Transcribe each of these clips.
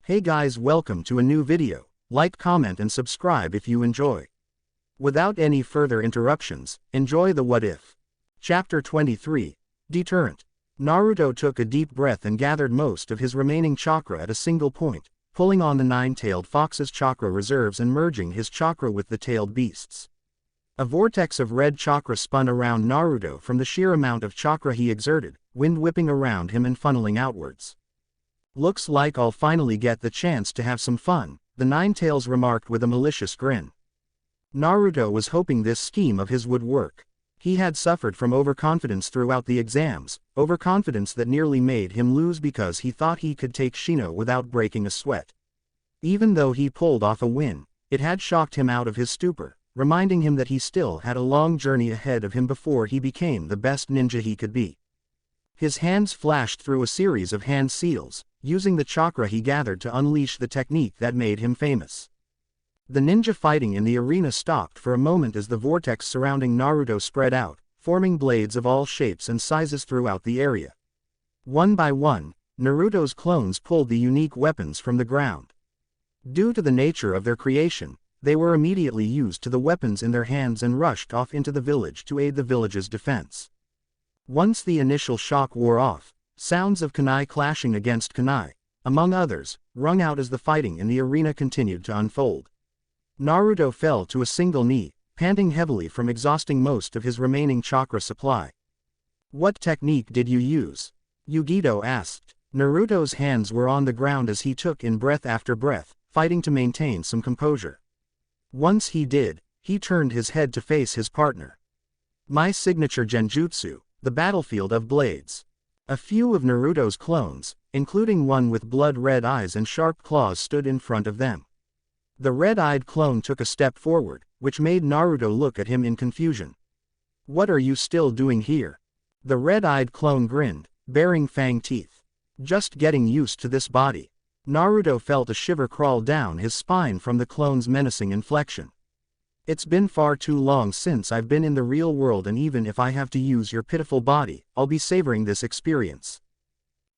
Hey guys, welcome to a new video. Like, comment and subscribe if you enjoy. Without any further interruptions, enjoy the What If. Chapter 23. Deterrent. Naruto took a deep breath and gathered most of his remaining chakra at a single point, pulling on the nine-tailed fox's chakra reserves and merging his chakra with the tailed beast's. A vortex of red chakra spun around Naruto from the sheer amount of chakra he exerted, wind whipping around him and funneling outwards. "Looks like I'll finally get the chance to have some fun," the Nine-Tails remarked with a malicious grin. Naruto was hoping this scheme of his would work. He had suffered from overconfidence throughout the exams, overconfidence that nearly made him lose because he thought he could take Shino without breaking a sweat. Even though he pulled off a win, it had shocked him out of his stupor, reminding him that he still had a long journey ahead of him before he became the best ninja he could be. His hands flashed through a series of hand seals, using the chakra he gathered to unleash the technique that made him famous. The ninja fighting in the arena stopped for a moment as the vortex surrounding Naruto spread out, forming blades of all shapes and sizes throughout the area. One by one, Naruto's clones pulled the unique weapons from the ground. Due to the nature of their creation, they were immediately used to the weapons in their hands and rushed off into the village to aid the village's defense. Once the initial shock wore off, sounds of kunai clashing against kunai, among others, rung out as the fighting in the arena continued to unfold. Naruto fell to a single knee, panting heavily from exhausting most of his remaining chakra supply. "What technique did you use?" Yugito asked. Naruto's hands were on the ground as he took in breath after breath, fighting to maintain some composure. Once he did, he turned his head to face his partner. "My signature genjutsu, the battlefield of blades." A few of Naruto's clones, including one with blood-red eyes and sharp claws, stood in front of them. The red-eyed clone took a step forward, which made Naruto look at him in confusion. "What are you still doing here?" The red-eyed clone grinned, baring fang teeth. "Just getting used to this body." Naruto felt a shiver crawl down his spine from the clone's menacing inflection. "It's been far too long since I've been in the real world, and even if I have to use your pitiful body, I'll be savoring this experience."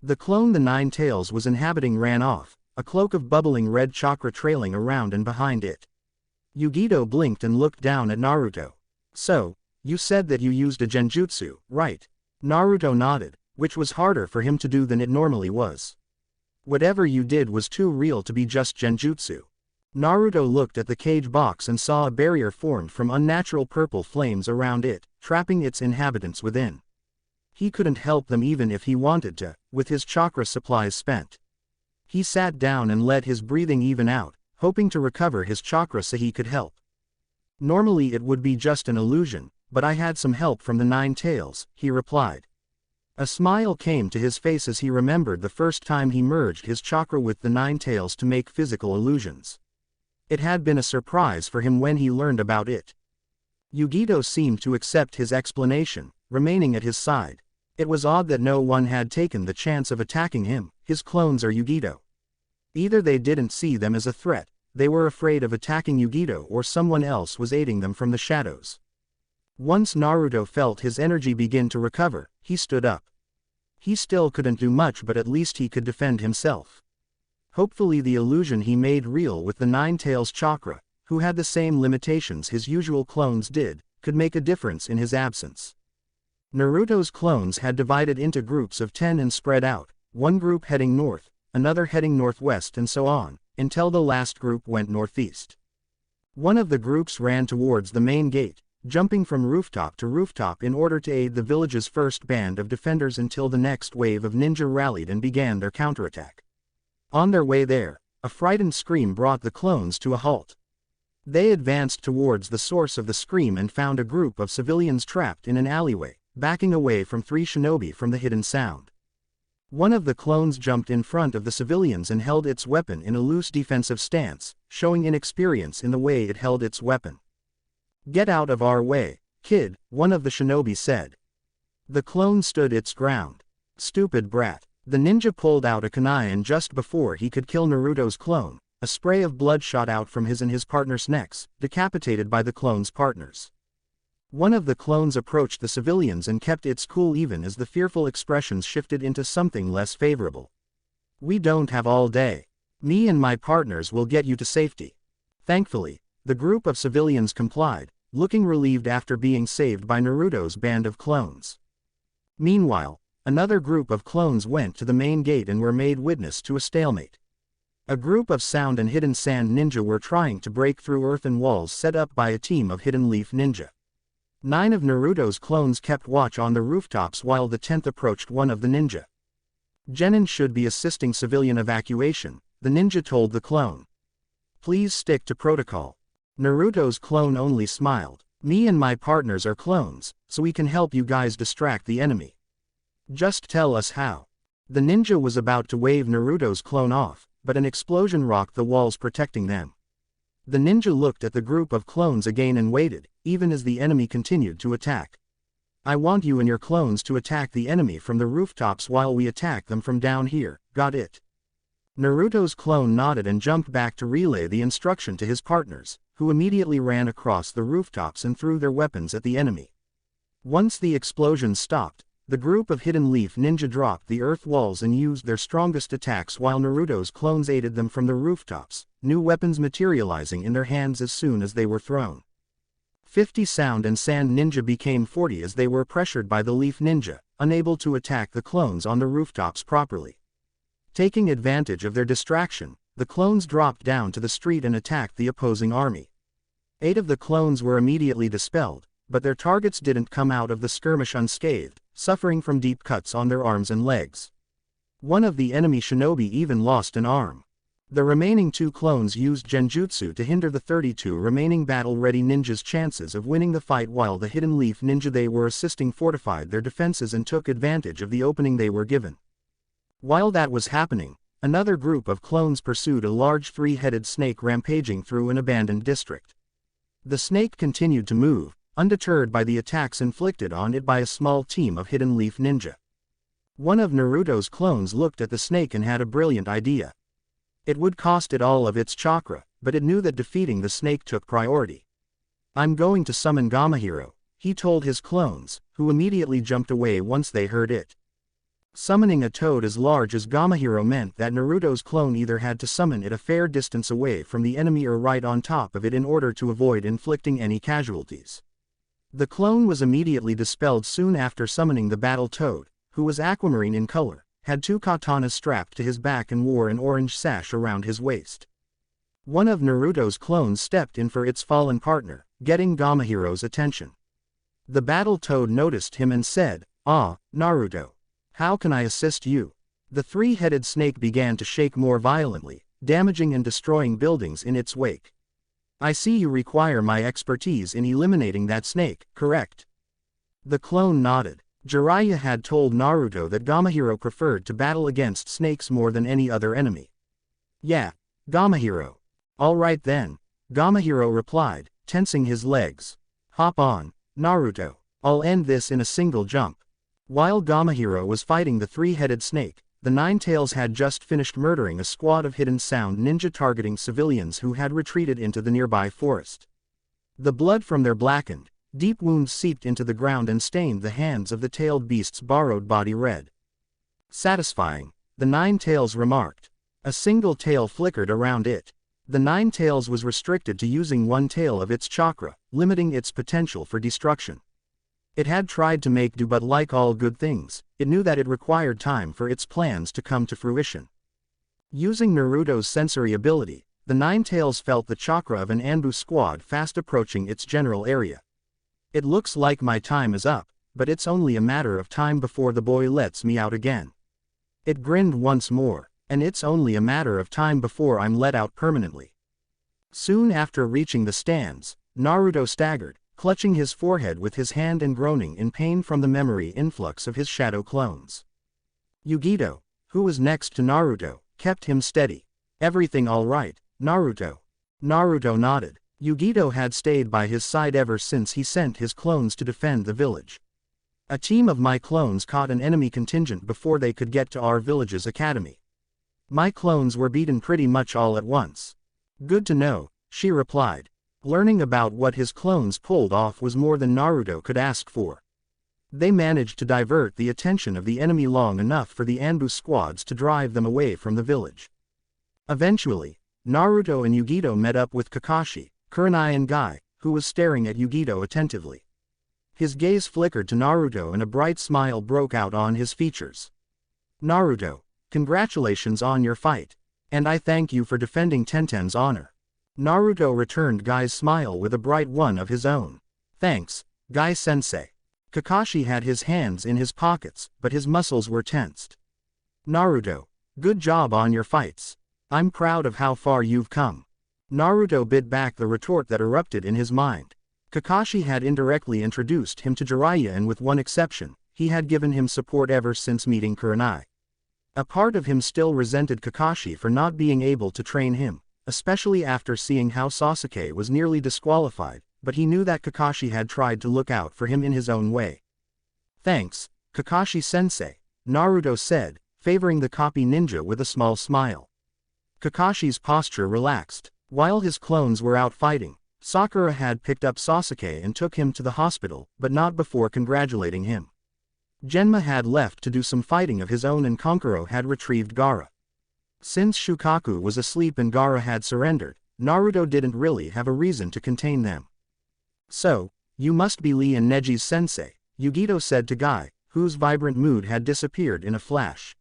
The clone the Nine-Tails was inhabiting ran off, a cloak of bubbling red chakra trailing around and behind it. Yugito blinked and looked down at Naruto. "So, you said that you used a genjutsu, right?" Naruto nodded, which was harder for him to do than it normally was. "Whatever you did was too real to be just genjutsu." Naruto looked at the cage box and saw a barrier formed from unnatural purple flames around it, trapping its inhabitants within. He couldn't help them even if he wanted to, with his chakra supplies spent. He sat down and let his breathing even out, hoping to recover his chakra so he could help. "Normally it would be just an illusion, but I had some help from the Nine-Tails," he replied. A smile came to his face as he remembered the first time he merged his chakra with the Nine-Tails to make physical illusions. It had been a surprise for him when he learned about it. Yugito seemed to accept his explanation, remaining at his side. It was odd that no one had taken the chance of attacking him, his clones or Yugito. Either they didn't see them as a threat, they were afraid of attacking Yugito, or someone else was aiding them from the shadows. Once Naruto felt his energy begin to recover, he stood up. He still couldn't do much, but at least he could defend himself. Hopefully the illusion he made real with the Nine-Tails chakra, who had the same limitations his usual clones did, could make a difference in his absence. Naruto's clones had divided into groups of 10 and spread out, one group heading north, another heading northwest, and so on, until the last group went northeast. One of the groups ran towards the main gate, jumping from rooftop to rooftop in order to aid the village's first band of defenders until the next wave of ninja rallied and began their counterattack. On their way there, a frightened scream brought the clones to a halt. They advanced towards the source of the scream and found a group of civilians trapped in an alleyway, backing away from 3 shinobi from the hidden sound. One of the clones jumped in front of the civilians and held its weapon in a loose defensive stance, showing inexperience in the way it held its weapon. "Get out of our way, kid," one of the shinobi said. The clone stood its ground. "Stupid brat." The ninja pulled out a kunai, and just before he could kill Naruto's clone, a spray of blood shot out from his and his partner's necks, decapitated by the clone's partners. One of the clones approached the civilians and kept its cool even as the fearful expressions shifted into something less favorable. "We don't have all day." Me and my partners will get you to safety. Thankfully, the group of civilians complied, looking relieved after being saved by Naruto's band of clones. Meanwhile, another group of clones went to the main gate and were made witness to a stalemate. A group of sound and hidden sand ninja were trying to break through earthen walls set up by a team of hidden leaf ninja. 9 of Naruto's clones kept watch on the rooftops while the 10th approached one of the ninja. Genin should be assisting civilian evacuation, the ninja told the clone. Please stick to protocol. Naruto's clone only smiled. Me and my partners are clones, so we can help you guys distract the enemy. Just tell us how. The ninja was about to wave Naruto's clone off, but an explosion rocked the walls protecting them. The ninja looked at the group of clones again and waited, even as the enemy continued to attack. I want you and your clones to attack the enemy from the rooftops while we attack them from down here, got it? Naruto's clone nodded and jumped back to relay the instruction to his partners, who immediately ran across the rooftops and threw their weapons at the enemy. Once the explosion stopped, the group of hidden leaf ninja dropped the earth walls and used their strongest attacks while Naruto's clones aided them from the rooftops, new weapons materializing in their hands as soon as they were thrown. 50 sound and sand ninja became 40 as they were pressured by the leaf ninja, unable to attack the clones on the rooftops properly. Taking advantage of their distraction, the clones dropped down to the street and attacked the opposing army. 8 of the clones were immediately dispelled, but their targets didn't come out of the skirmish unscathed, suffering from deep cuts on their arms and legs. One of the enemy shinobi even lost an arm. The remaining 2 clones used genjutsu to hinder the 32 remaining battle-ready ninjas' chances of winning the fight while the hidden leaf ninja they were assisting fortified their defenses and took advantage of the opening they were given. While that was happening, another group of clones pursued a large 3-headed snake rampaging through an abandoned district. The snake continued to move, undeterred by the attacks inflicted on it by a small team of hidden leaf ninja. One of Naruto's clones looked at the snake and had a brilliant idea. It would cost it all of its chakra, but it knew that defeating the snake took priority. I'm going to summon Gamahiro, he told his clones, who immediately jumped away once they heard it. Summoning a toad as large as Gamahiro meant that Naruto's clone either had to summon it a fair distance away from the enemy or right on top of it in order to avoid inflicting any casualties. The clone was immediately dispelled soon after summoning the battle toad, who was aquamarine in color, had 2 katanas strapped to his back and wore an orange sash around his waist. One of Naruto's clones stepped in for its fallen partner, getting Gamahiro's attention. The battle toad noticed him and said, "Ah, Naruto. How can I assist you?" The 3-headed snake began to shake more violently, damaging and destroying buildings in its wake. I see you require my expertise in eliminating that snake, correct? The clone nodded. Jiraiya had told Naruto that Gamahiro preferred to battle against snakes more than any other enemy. Yeah, Gamahiro. All right then, Gamahiro replied, tensing his legs. Hop on, Naruto. I'll end this in a single jump. While Gamahiro was fighting the 3-headed snake, the Nine Tails had just finished murdering a squad of hidden sound ninja targeting civilians who had retreated into the nearby forest. The blood from their blackened, deep wounds seeped into the ground and stained the hands of the tailed beast's borrowed body red. Satisfying, the Nine Tails remarked. A single tail flickered around it. The Nine Tails was restricted to using 1 tail of its chakra, limiting its potential for destruction. It had tried to make do, but like all good things, it knew that it required time for its plans to come to fruition. Using Naruto's sensory ability, the Nine Tails felt the chakra of an Anbu squad fast approaching its general area. It looks like my time is up, but it's only a matter of time before the boy lets me out again. It grinned once more, and it's only a matter of time before I'm let out permanently. Soon after reaching the stands, Naruto staggered, clutching his forehead with his hand and groaning in pain from the memory influx of his shadow clones. Yugito, who was next to Naruto, kept him steady. Everything all right, Naruto? Naruto nodded. Yugito had stayed by his side ever since he sent his clones to defend the village. A team of my clones caught an enemy contingent before they could get to our village's academy. My clones were beaten pretty much all at once. Good to know, she replied. Learning about what his clones pulled off was more than Naruto could ask for. They managed to divert the attention of the enemy long enough for the Anbu squads to drive them away from the village. Eventually, Naruto and Yugito met up with Kakashi, Kurenai and Guy, who was staring at Yugito attentively. His gaze flickered to Naruto and a bright smile broke out on his features. Naruto, congratulations on your fight. And I thank you for defending Tenten's honor. Naruto returned Guy's smile with a bright one of his own. Thanks, Guy-sensei. Kakashi had his hands in his pockets, but his muscles were tensed. Naruto, good job on your fights. I'm proud of how far you've come. Naruto bit back the retort that erupted in his mind. Kakashi had indirectly introduced him to Jiraiya, and with one exception, he had given him support ever since meeting Kurenai. A part of him still resented Kakashi for not being able to train him, especially after seeing how Sasuke was nearly disqualified, but he knew that Kakashi had tried to look out for him in his own way. Thanks, Kakashi-sensei, Naruto said, favoring the copy ninja with a small smile. Kakashi's posture relaxed. While his clones were out fighting, Sakura had picked up Sasuke and took him to the hospital, but not before congratulating him. Genma had left to do some fighting of his own and Kankuro had retrieved Gaara. Since Shukaku was asleep and Gaara had surrendered, Naruto didn't really have a reason to contain them. So, you must be Lee and Neji's sensei, Yugito said to Guy, whose vibrant mood had disappeared in a flash.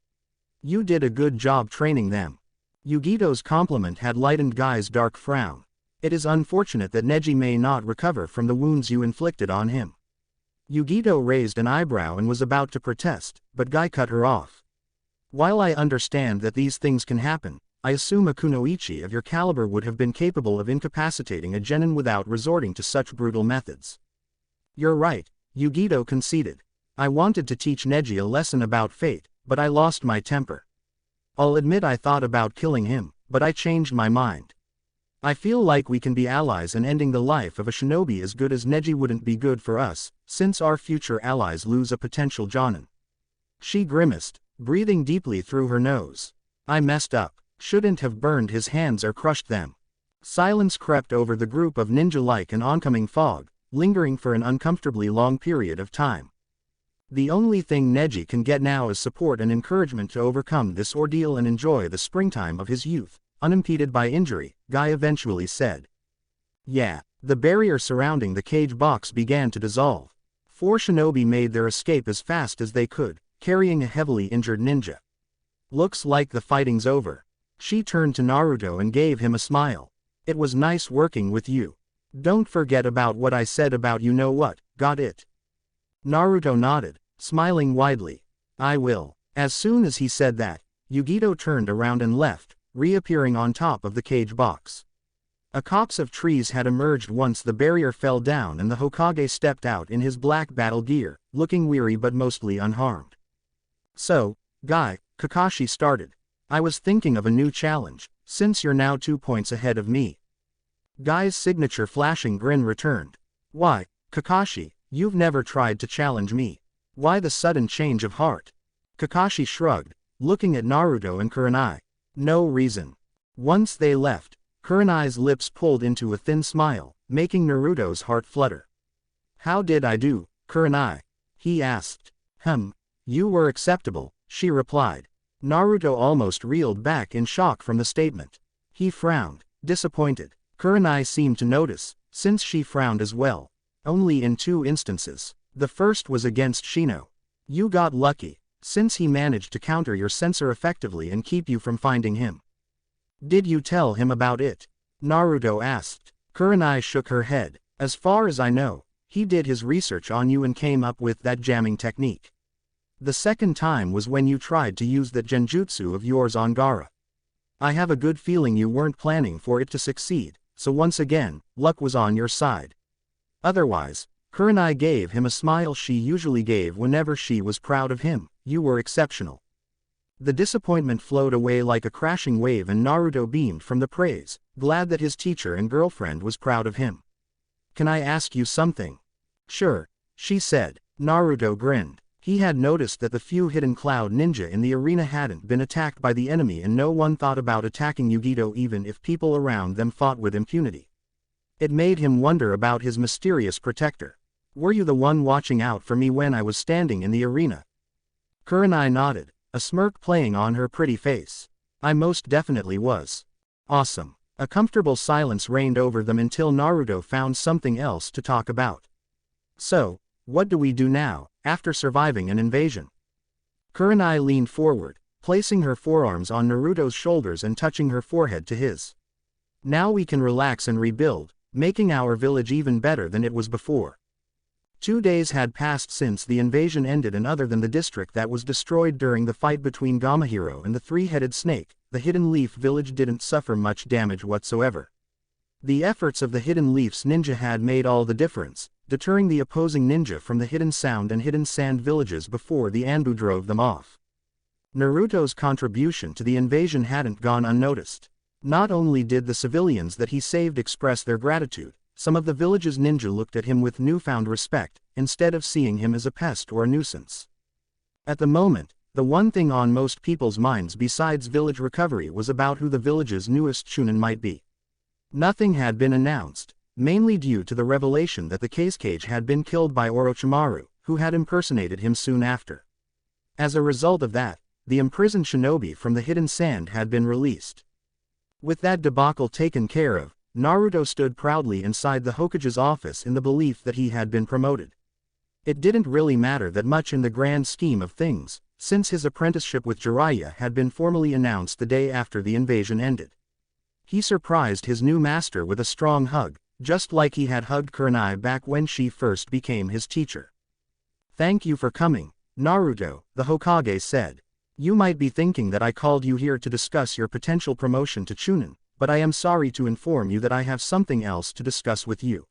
You did a good job training them. Yugito's compliment had lightened Guy's dark frown. It is unfortunate that Neji may not recover from the wounds you inflicted on him. Yugito raised an eyebrow and was about to protest, but Guy cut her off. While I understand that these things can happen, I assume a kunoichi of your caliber would have been capable of incapacitating a genin without resorting to such brutal methods. You're right, Yugito conceded. I wanted to teach Neji a lesson about fate, but I lost my temper. I'll admit I thought about killing him, but I changed my mind. I feel like we can be allies, and ending the life of a shinobi as good as Neji wouldn't be good for us, since our future allies lose a potential jonin. She grimaced, breathing deeply through her nose. I messed up. Shouldn't have burned his hands or crushed them. Silence crept over the group of ninja like an oncoming fog, lingering for an uncomfortably long period of time. The only thing Neji can get now is support and encouragement to overcome this ordeal and enjoy the springtime of his youth, unimpeded by injury, Guy eventually said. Yeah. The barrier surrounding the cage box began to dissolve. 4 shinobi made their escape as fast as they could, carrying a heavily injured ninja. Looks like the fighting's over. She turned to Naruto and gave him a smile. It was nice working with you. Don't forget about what I said about you know what, got it? Naruto nodded, smiling widely. I will. As soon as he said that, Yugito turned around and left, reappearing on top of the cage box. A copse of trees had emerged once the barrier fell down and the Hokage stepped out in his black battle gear, looking weary but mostly unharmed. So, Guy, Kakashi started. I was thinking of a new challenge, since you're now 2 points ahead of me. Guy's signature flashing grin returned. Why, Kakashi, you've never tried to challenge me. Why the sudden change of heart? Kakashi shrugged, looking at Naruto and Kurenai. No reason. Once they left, Kurenai's lips pulled into a thin smile, making Naruto's heart flutter. How did I do, Kurenai? He asked. You were acceptable, she replied. Naruto almost reeled back in shock from the statement. He frowned, disappointed. Kurenai seemed to notice, since she frowned as well. Only in 2 instances. The first was against Shino. You got lucky, since he managed to counter your sensor effectively and keep you from finding him. Did you tell him about it? Naruto asked. Kurenai shook her head. As far as I know, he did his research on you and came up with that jamming technique. The second time was when you tried to use that genjutsu of yours on Gaara. I have a good feeling you weren't planning for it to succeed, so once again, luck was on your side. Otherwise, Kurenai gave him a smile she usually gave whenever she was proud of him. You were exceptional. The disappointment flowed away like a crashing wave and Naruto beamed from the praise, glad that his teacher and girlfriend was proud of him. Can I ask you something? Sure, she said. Naruto grinned. He had noticed that the few hidden cloud ninja in the arena hadn't been attacked by the enemy and no one thought about attacking Yugito even if people around them fought with impunity. It made him wonder about his mysterious protector. Were you the one watching out for me when I was standing in the arena? Kurenai nodded, a smirk playing on her pretty face. I most definitely was. Awesome. A comfortable silence reigned over them until Naruto found something else to talk about. So, what do we do now, after surviving an invasion? Kurenai leaned forward, placing her forearms on Naruto's shoulders and touching her forehead to his. Now we can relax and rebuild, making our village even better than it was before. 2 days had passed since the invasion ended, and other than the district that was destroyed during the fight between Gamahiro and the three-headed snake, the Hidden Leaf village didn't suffer much damage whatsoever. The efforts of the Hidden Leaf's ninja had made all the difference, deterring the opposing ninja from the Hidden Sound and Hidden Sand villages before the Anbu drove them off. Naruto's contribution to the invasion hadn't gone unnoticed. Not only did the civilians that he saved express their gratitude, some of the village's ninja looked at him with newfound respect, instead of seeing him as a pest or a nuisance. At the moment, the one thing on most people's minds besides village recovery was about who the village's newest Chunin might be. Nothing had been announced, mainly due to the revelation that the Case had been killed by Orochimaru, who had impersonated him soon after. As a result of that, the imprisoned shinobi from the Hidden Sand had been released. With that debacle taken care of, Naruto stood proudly inside the Hokage's office in the belief that he had been promoted. It didn't really matter that much in the grand scheme of things, since his apprenticeship with Jiraiya had been formally announced the day after the invasion ended. He surprised his new master with a strong hug, just like he had hugged Kurenai back when she first became his teacher. "Thank you for coming, Naruto," the Hokage said. "You might be thinking that I called you here to discuss your potential promotion to Chunin, but I am sorry to inform you that I have something else to discuss with you."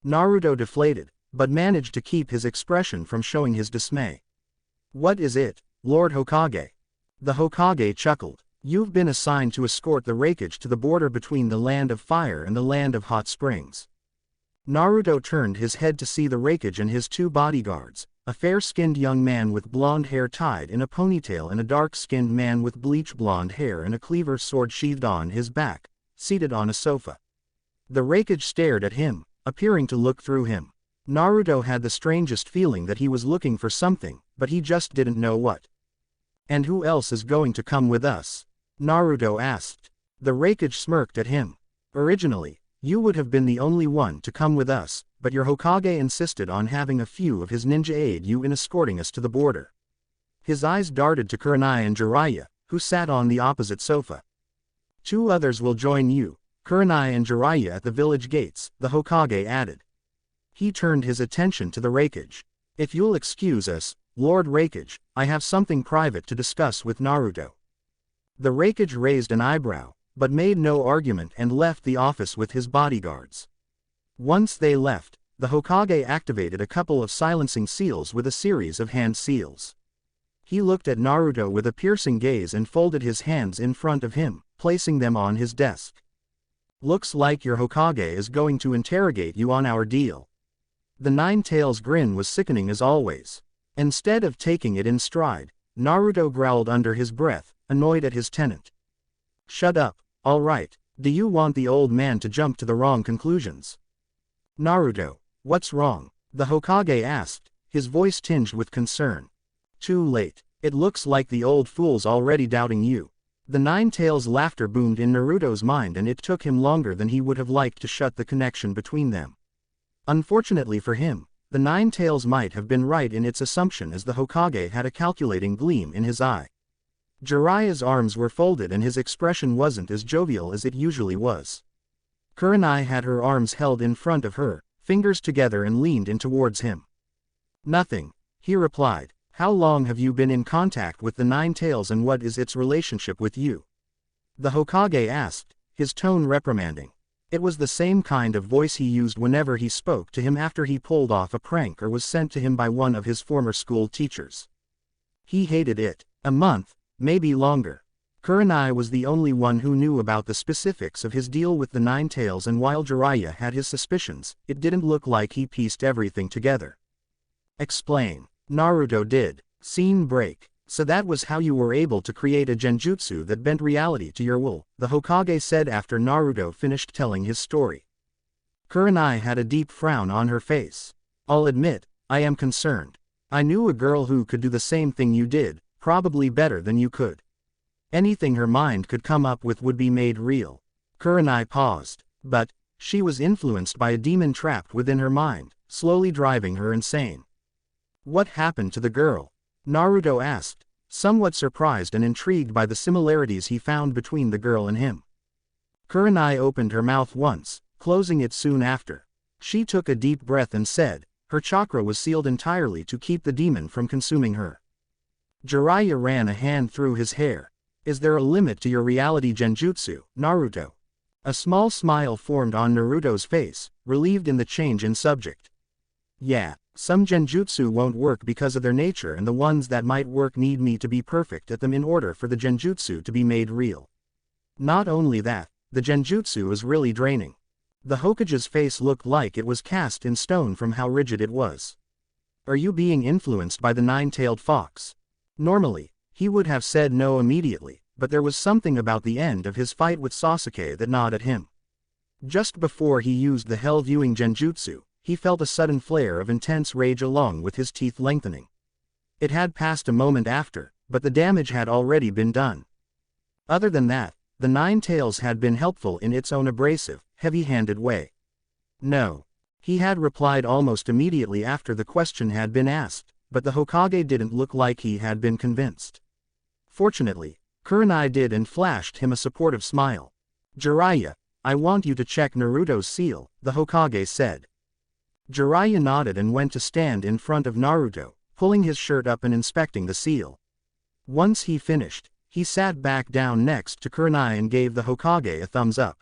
Naruto deflated, but managed to keep his expression from showing his dismay. "What is it, Lord Hokage?" The Hokage chuckled. "You've been assigned to escort the Raikage to the border between the Land of Fire and the Land of Hot Springs." Naruto turned his head to see the Raikage and his 2 bodyguards, a fair-skinned young man with blonde hair tied in a ponytail and a dark-skinned man with bleach blonde hair and a cleaver sword sheathed on his back, seated on a sofa. The Raikage stared at him, appearing to look through him. Naruto had the strangest feeling that he was looking for something, but he just didn't know what. "And who else is going to come with us?" Naruto asked. The Raikage smirked at him. "Originally, you would have been the only one to come with us, but your Hokage insisted on having a few of his ninja aid you in escorting us to the border." His eyes darted to Kurenai and Jiraiya, who sat on the opposite sofa. "2 others will join you, Kurenai and Jiraiya, at the village gates," the Hokage added. He turned his attention to the Raikage. "If you'll excuse us, Lord Raikage, I have something private to discuss with Naruto." The Raikage raised an eyebrow, but made no argument and left the office with his bodyguards. Once they left, the Hokage activated a couple of silencing seals with a series of hand seals. He looked at Naruto with a piercing gaze and folded his hands in front of him, placing them on his desk. "Looks like your Hokage is going to interrogate you on our deal." The Nine-Tails grin was sickening as always. Instead of taking it in stride, Naruto growled under his breath, annoyed at his tenant. "Shut up, all right. Do you want the old man to jump to the wrong conclusions?" "Naruto, what's wrong?" the Hokage asked, his voice tinged with concern. "Too late. It looks like the old fool's already doubting you." The Nine-Tails' laughter boomed in Naruto's mind, and it took him longer than he would have liked to shut the connection between them. Unfortunately for him, the Nine-Tails might have been right in its assumption, as the Hokage had a calculating gleam in his eye. Jiraiya's arms were folded and his expression wasn't as jovial as it usually was. Kurenai had her arms held in front of her, fingers together, and leaned in towards him. "Nothing," he replied. "How long have you been in contact with the Nine-Tails and what is its relationship with you?" the Hokage asked, his tone reprimanding. It was the same kind of voice he used whenever he spoke to him after he pulled off a prank or was sent to him by one of his former school teachers. He hated it. A month, maybe longer. Kurenai was the only one who knew about the specifics of his deal with the Nine-Tails, and while Jiraiya had his suspicions, it didn't look like he pieced everything together. "Explain." Naruto did. Scene break. "So that was how you were able to create a genjutsu that bent reality to your will," the Hokage said after Naruto finished telling his story. Kurenai had a deep frown on her face. "I'll admit, I am concerned. I knew a girl who could do the same thing you did, probably better than you could." Anything her mind could come up with would be made real. Kurenai paused. But she was influenced by a demon trapped within her mind, slowly driving her insane. What happened to the girl? Naruto asked, somewhat surprised and intrigued by the similarities he found between the girl and him. Kurenai opened her mouth once, closing it soon after. She took a deep breath and said, her chakra was sealed entirely to keep the demon from consuming her. Jiraiya ran a hand through his hair. Is there a limit to your reality genjutsu, Naruto? A small smile formed on Naruto's face, relieved in the change in subject. Yeah, some genjutsu won't work because of their nature, and the ones that might work need me to be perfect at them in order for the genjutsu to be made real. Not only that, the genjutsu is really draining. The Hokage's face looked like it was cast in stone from how rigid it was. Are you being influenced by the nine-tailed fox? Normally, he would have said no immediately, but there was something about the end of his fight with Sasuke that gnawed at him. Just before he used the hell-viewing genjutsu, he felt a sudden flare of intense rage along with his teeth lengthening. It had passed a moment after, but the damage had already been done. Other than that, the Nine Tails had been helpful in its own abrasive, heavy-handed way. No. He had replied almost immediately after the question had been asked, but the Hokage didn't look like he had been convinced. Fortunately, Kurenai did and flashed him a supportive smile. Jiraiya, I want you to check Naruto's seal, the Hokage said. Jiraiya nodded and went to stand in front of Naruto, pulling his shirt up and inspecting the seal. Once he finished, he sat back down next to Kurenai and gave the Hokage a thumbs up.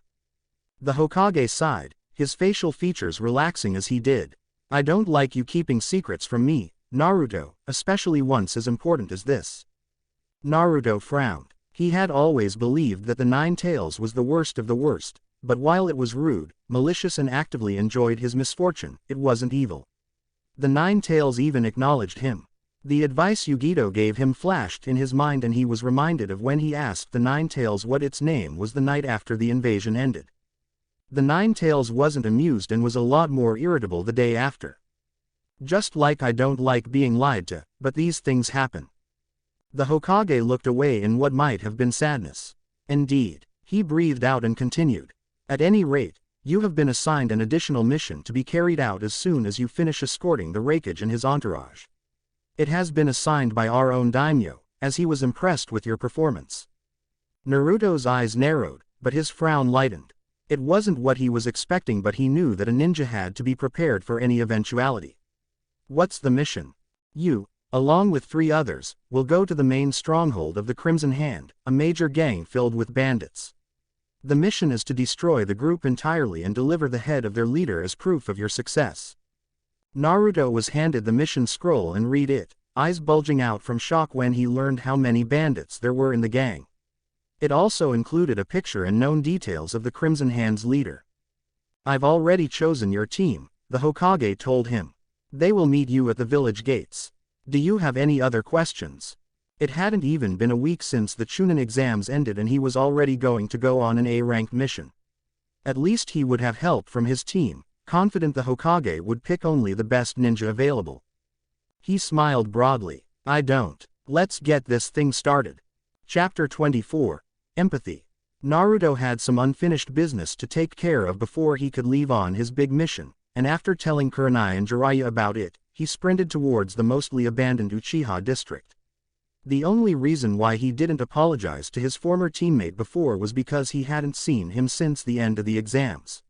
The Hokage sighed, his facial features relaxing as he did. I don't like you keeping secrets from me, Naruto, especially once as important as this. Naruto frowned. He had always believed that the Nine Tails was the worst of the worst, but while it was rude, malicious and actively enjoyed his misfortune, it wasn't evil. The Nine Tails even acknowledged him. The advice Yugito gave him flashed in his mind, and he was reminded of when he asked the Nine Tails what its name was the night after the invasion ended. The Nine Tails wasn't amused and was a lot more irritable the day after. Just like I don't like being lied to, but these things happen. The Hokage looked away in what might have been sadness. Indeed, he breathed out and continued. At any rate, you have been assigned an additional mission to be carried out as soon as you finish escorting the Raikage and his entourage. It has been assigned by our own daimyo, as he was impressed with your performance. Naruto's eyes narrowed, but his frown lightened. It wasn't what he was expecting, but he knew that a ninja had to be prepared for any eventuality. What's the mission? You, along with 3 others, will go to the main stronghold of the Crimson Hand, a major gang filled with bandits. The mission is to destroy the group entirely and deliver the head of their leader as proof of your success. Naruto was handed the mission scroll and read it, eyes bulging out from shock when he learned how many bandits there were in the gang. It also included a picture and known details of the Crimson Hand's leader. I've already chosen your team, the Hokage told him. They will meet you at the village gates. Do you have any other questions? It hadn't even been a week since the Chunin exams ended and he was already going to go on an A-ranked mission. At least he would have help from his team, confident the Hokage would pick only the best ninja available. He smiled broadly. I don't. Let's get this thing started. Chapter 24, Empathy. Naruto had some unfinished business to take care of before he could leave on his big mission, and after telling Kurenai and Jiraiya about it, he sprinted towards the mostly abandoned Uchiha district. The only reason why he didn't apologize to his former teammate before was because he hadn't seen him since the end of the exams.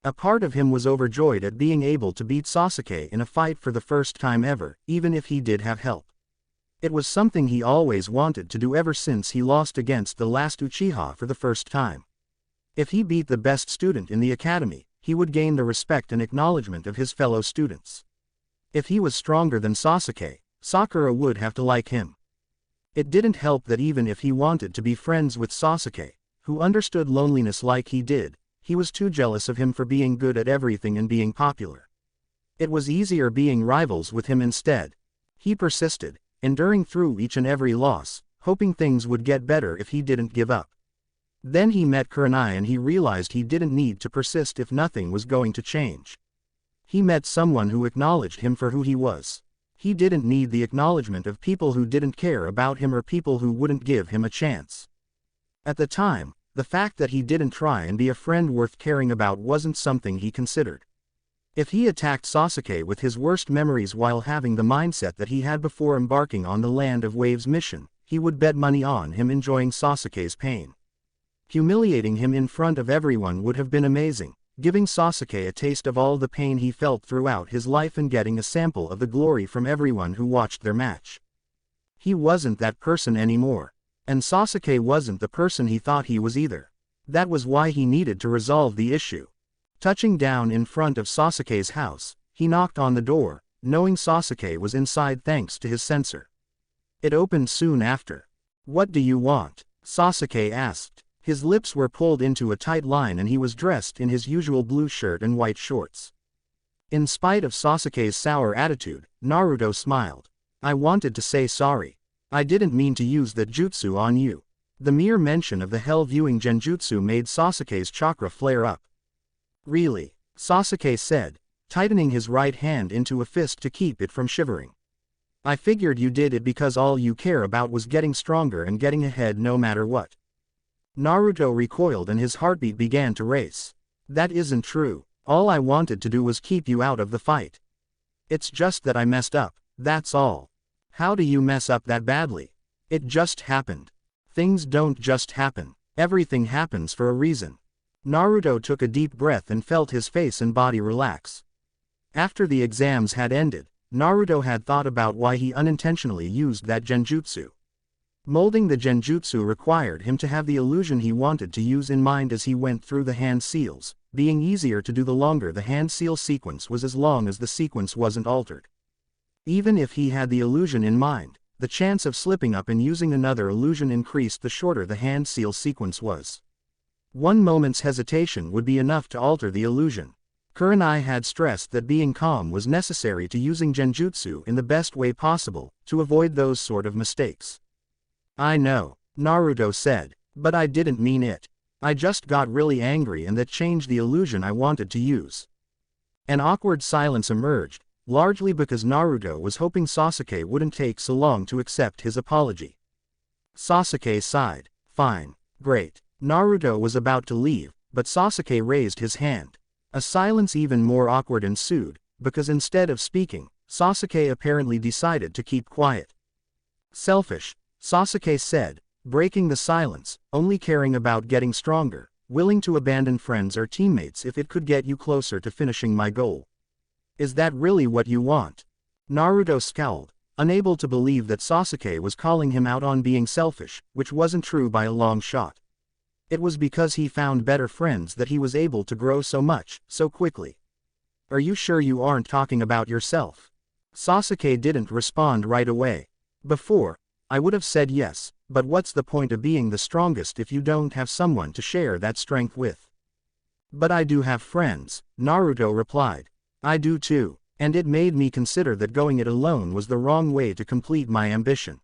A part of him was overjoyed at being able to beat Sasuke in a fight for the first time ever, even if he did have help. It was something he always wanted to do ever since he lost against the last Uchiha for the first time. If he beat the best student in the academy, he would gain the respect and acknowledgement of his fellow students. If he was stronger than Sasuke, Sakura would have to like him. It didn't help that even if he wanted to be friends with Sasuke, who understood loneliness like he did, he was too jealous of him for being good at everything and being popular. It was easier being rivals with him instead. He persisted, enduring through each and every loss, hoping things would get better if he didn't give up. Then he met Kurenai and he realized he didn't need to persist if nothing was going to change. He met someone who acknowledged him for who he was. He didn't need the acknowledgement of people who didn't care about him or people who wouldn't give him a chance. At the time, the fact that he didn't try and be a friend worth caring about wasn't something he considered. If he attacked Sasuke with his worst memories while having the mindset that he had before embarking on the Land of Waves mission, he would bet money on him enjoying Sasuke's pain. Humiliating him in front of everyone would have been amazing, giving Sasuke a taste of all the pain he felt throughout his life and getting a sample of the glory from everyone who watched their match. He wasn't that person anymore. And Sasuke wasn't the person he thought he was either. That was why he needed to resolve the issue. Touching down in front of Sasuke's house, he knocked on the door, knowing Sasuke was inside thanks to his sensor. It opened soon after. "What do you want?" Sasuke asked. His lips were pulled into a tight line and he was dressed in his usual blue shirt and white shorts. In spite of Sasuke's sour attitude, Naruto smiled. "I wanted to say sorry. I didn't mean to use that jutsu on you." The mere mention of the hell-viewing genjutsu made Sasuke's chakra flare up. "Really?" Sasuke said, tightening his right hand into a fist to keep it from shivering. "I figured you did it because all you care about was getting stronger and getting ahead no matter what." Naruto recoiled and his heartbeat began to race. "That isn't true. All I wanted to do was keep you out of the fight. It's just that I messed up, that's all." "How do you mess up that badly?" "It just happened." "Things don't just happen. Everything happens for a reason." Naruto took a deep breath and felt his face and body relax. After the exams had ended, Naruto had thought about why he unintentionally used that genjutsu. Molding the genjutsu required him to have the illusion he wanted to use in mind as he went through the hand seals, being easier to do the longer the hand seal sequence was as long as the sequence wasn't altered. Even if he had the illusion in mind, the chance of slipping up and using another illusion increased the shorter the hand seal sequence was. One moment's hesitation would be enough to alter the illusion. Kurenai had stressed that being calm was necessary to using genjutsu in the best way possible, to avoid those sort of mistakes. "I know," Naruto said, "but I didn't mean it. I just got really angry and that changed the illusion I wanted to use." An awkward silence emerged, largely because Naruto was hoping Sasuke wouldn't take so long to accept his apology. Sasuke sighed. "Fine. Great." Naruto was about to leave, but Sasuke raised his hand. A silence even more awkward ensued, because instead of speaking, Sasuke apparently decided to keep quiet. "Selfish," Sasuke said, breaking the silence, "only caring about getting stronger, willing to abandon friends or teammates if it could get you closer to finishing my goal. Is that really what you want?" Naruto scowled, unable to believe that Sasuke was calling him out on being selfish, which wasn't true by a long shot. It was because he found better friends that he was able to grow so much, so quickly. "Are you sure you aren't talking about yourself?" Sasuke didn't respond right away. "Before, I would have said yes, but what's the point of being the strongest if you don't have someone to share that strength with?" "But I do have friends," Naruto replied. "I do too, and it made me consider that going it alone was the wrong way to complete my ambition."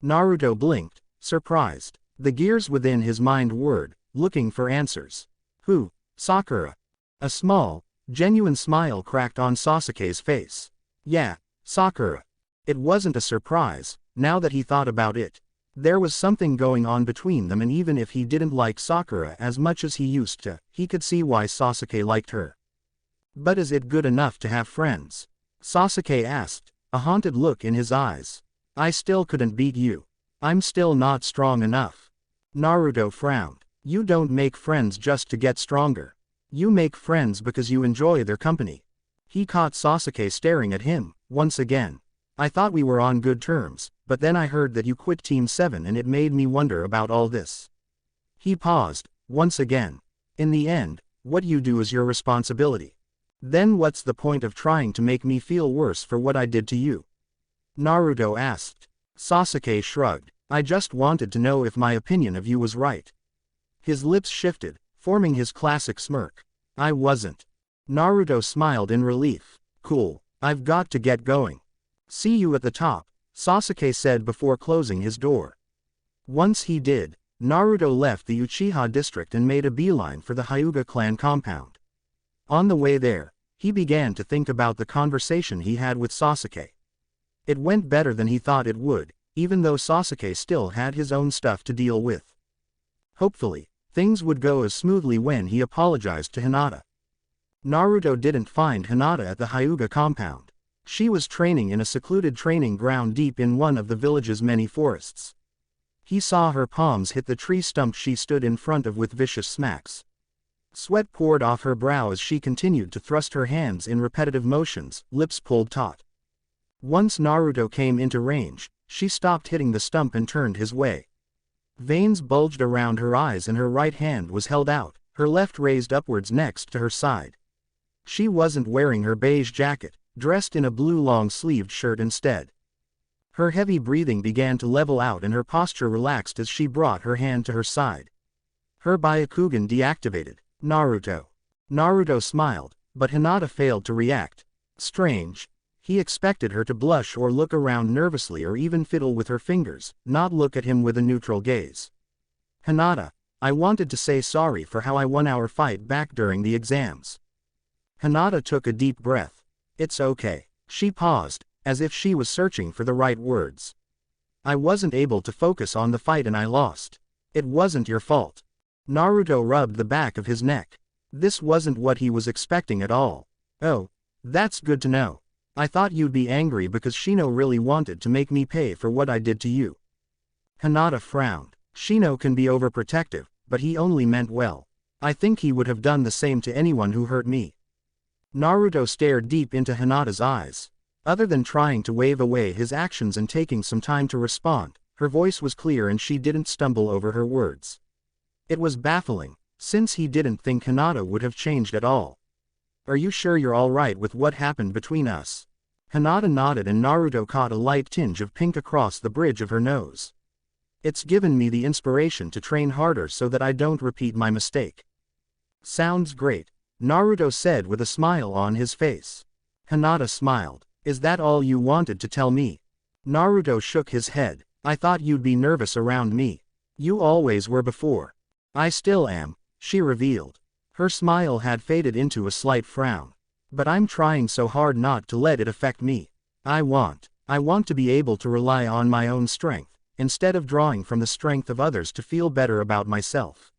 Naruto blinked, surprised. The gears within his mind whirred, looking for answers. "Who? Sakura?" A small, genuine smile cracked on Sasuke's face. "Yeah, Sakura." It wasn't a surprise, now that he thought about it. There was something going on between them, and even if he didn't like Sakura as much as he used to, he could see why Sasuke liked her. "But is it good enough to have friends?" Sasuke asked, a haunted look in his eyes. "I still couldn't beat you. I'm still not strong enough." Naruto frowned. "You don't make friends just to get stronger. You make friends because you enjoy their company." He caught Sasuke staring at him, once again. "I thought we were on good terms, but then I heard that you quit Team 7 and it made me wonder about all this." He paused, once again. "In the end, what you do is your responsibility. Then what's the point of trying to make me feel worse for what I did to you?" Naruto asked. Sasuke shrugged. "I just wanted to know if my opinion of you was right." His lips shifted, forming his classic smirk. "I wasn't." Naruto smiled in relief. "Cool, I've got to get going. See you at the top," Sasuke said before closing his door. Once he did, Naruto left the Uchiha district and made a beeline for the Hyuga clan compound. On the way there, he began to think about the conversation he had with Sasuke. It went better than he thought it would, even though Sasuke still had his own stuff to deal with. Hopefully, things would go as smoothly when he apologized to Hinata. Naruto didn't find Hinata at the Hyuga compound. She was training in a secluded training ground deep in one of the village's many forests. He saw her palms hit the tree stump she stood in front of with vicious smacks. Sweat poured off her brow as she continued to thrust her hands in repetitive motions, lips pulled taut. Once Naruto came into range, she stopped hitting the stump and turned his way. Veins bulged around her eyes and her right hand was held out, her left raised upwards next to her side. She wasn't wearing her beige jacket, dressed in a blue long-sleeved shirt instead. Her heavy breathing began to level out and her posture relaxed as she brought her hand to her side. Her Byakugan deactivated. Naruto. Naruto smiled, but Hinata failed to react. Strange. He expected her to blush or look around nervously or even fiddle with her fingers, not look at him with a neutral gaze. Hinata, I wanted to say sorry for how I won our fight back during the exams. Hinata took a deep breath. It's okay. She paused, as if she was searching for the right words. I wasn't able to focus on the fight and I lost. It wasn't your fault. Naruto rubbed the back of his neck. This wasn't what he was expecting at all. Oh, that's good to know. I thought you'd be angry because Shino really wanted to make me pay for what I did to you. Hinata frowned. Shino can be overprotective, but he only meant well. I think he would have done the same to anyone who hurt me. Naruto stared deep into Hinata's eyes. Other than trying to wave away his actions and taking some time to respond, her voice was clear and she didn't stumble over her words. It was baffling, since he didn't think Hinata would have changed at all. Are you sure you're alright with what happened between us? Hinata nodded and Naruto caught a light tinge of pink across the bridge of her nose. It's given me the inspiration to train harder so that I don't repeat my mistake. Sounds great, Naruto said with a smile on his face. Hinata smiled. Is that all you wanted to tell me? Naruto shook his head. I thought you'd be nervous around me. You always were before. I still am, she revealed. Her smile had faded into a slight frown. But I'm trying so hard not to let it affect me. I want to be able to rely on my own strength, instead of drawing from the strength of others to feel better about myself.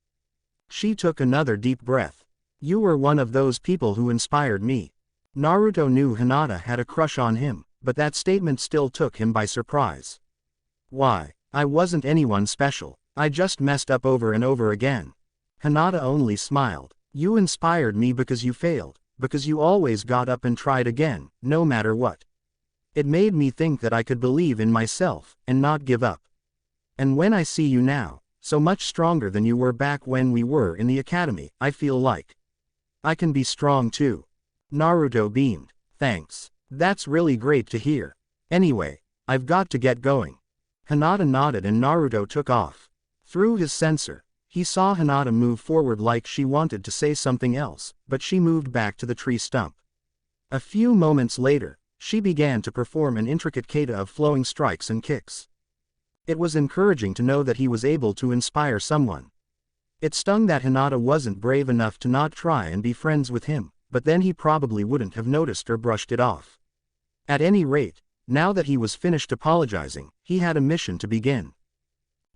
She took another deep breath. You were one of those people who inspired me. Naruto knew Hinata had a crush on him, but that statement still took him by surprise. Why? I wasn't anyone special. I just messed up over and over again. Hinata only smiled. You inspired me because you failed, because you always got up and tried again, no matter what. It made me think that I could believe in myself, and not give up. And when I see you now, so much stronger than you were back when we were in the academy, I feel like I can be strong too. Naruto beamed. Thanks. That's really great to hear. Anyway, I've got to get going. Hinata nodded and Naruto took off. Through his sensor, he saw Hinata move forward like she wanted to say something else, but she moved back to the tree stump. A few moments later, she began to perform an intricate kata of flowing strikes and kicks. It was encouraging to know that he was able to inspire someone. It stung that Hinata wasn't brave enough to not try and be friends with him, but then he probably wouldn't have noticed or brushed it off. At any rate, now that he was finished apologizing, he had a mission to begin.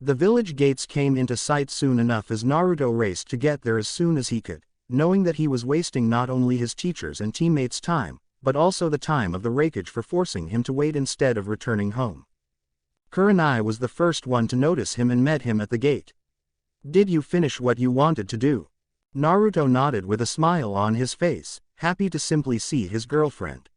The village gates came into sight soon enough as Naruto raced to get there as soon as he could, knowing that he was wasting not only his teachers' and teammates' time, but also the time of the Raikage for forcing him to wait instead of returning home. Kurenai was the first one to notice him and met him at the gate. Did you finish what you wanted to do? Naruto nodded with a smile on his face, happy to simply see his girlfriend.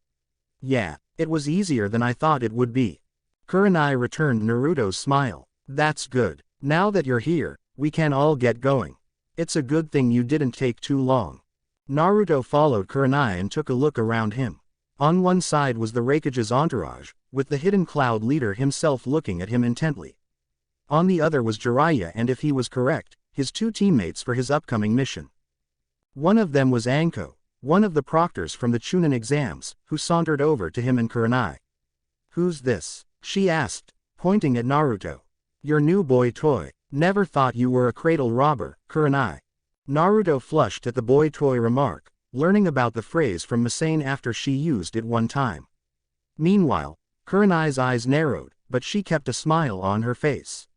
Yeah, it was easier than I thought it would be. Kurenai returned Naruto's smile. That's good. Now that you're here, we can all get going. It's a good thing you didn't take too long. Naruto followed Kurenai and took a look around him. On one side was the Raikage's entourage, with the hidden cloud leader himself looking at him intently. On the other was Jiraiya and, if he was correct, his two teammates for his upcoming mission. One of them was Anko, one of the proctors from the Chunin exams, who sauntered over to him and Kurenai. Who's this? She asked, pointing at Naruto. Your new boy toy. Never thought you were a cradle robber, Kurenai. Naruto flushed at the boy toy remark, learning about the phrase from Misane after she used it one time. Meanwhile, Kurenai's eyes narrowed, but she kept a smile on her face.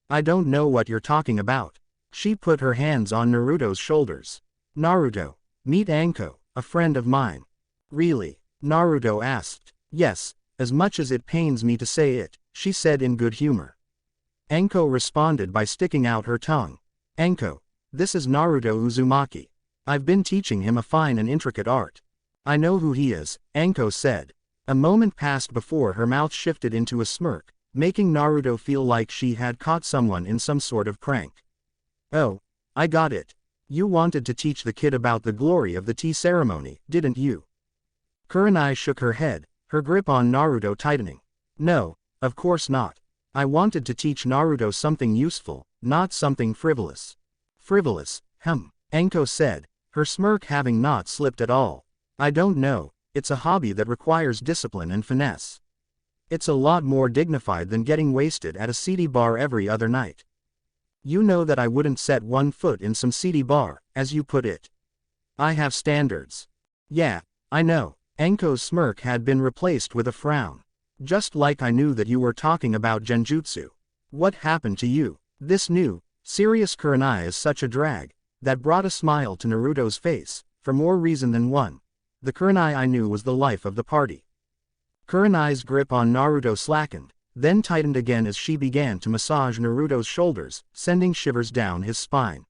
I don't know what you're talking about. She put her hands on Naruto's shoulders. Naruto, meet Anko, a friend of mine. Really? Naruto asked. Yes, as much as it pains me to say it, she said in good humor. Anko responded by sticking out her tongue. Anko, this is Naruto Uzumaki. I've been teaching him a fine and intricate art. I know who he is, Anko said. A moment passed before her mouth shifted into a smirk, making Naruto feel like she had caught someone in some sort of prank. Oh, I got it. You wanted to teach the kid about the glory of the tea ceremony, didn't you? Kurenai shook her head, her grip on Naruto tightening. No, of course not. I wanted to teach Naruto something useful, not something frivolous. Frivolous, Anko said, her smirk having not slipped at all. I don't know, it's a hobby that requires discipline and finesse. It's a lot more dignified than getting wasted at a seedy bar every other night. You know that I wouldn't set one foot in some seedy bar, as you put it. I have standards. Yeah, I know. Anko's smirk had been replaced with a frown. Just like I knew that you were talking about genjutsu. What happened to you? This new, serious Kurenai is such a drag. That brought a smile to Naruto's face, for more reason than one. The Kurenai I knew was the life of the party. Kurenai's grip on Naruto slackened, then tightened again as she began to massage Naruto's shoulders, sending shivers down his spine.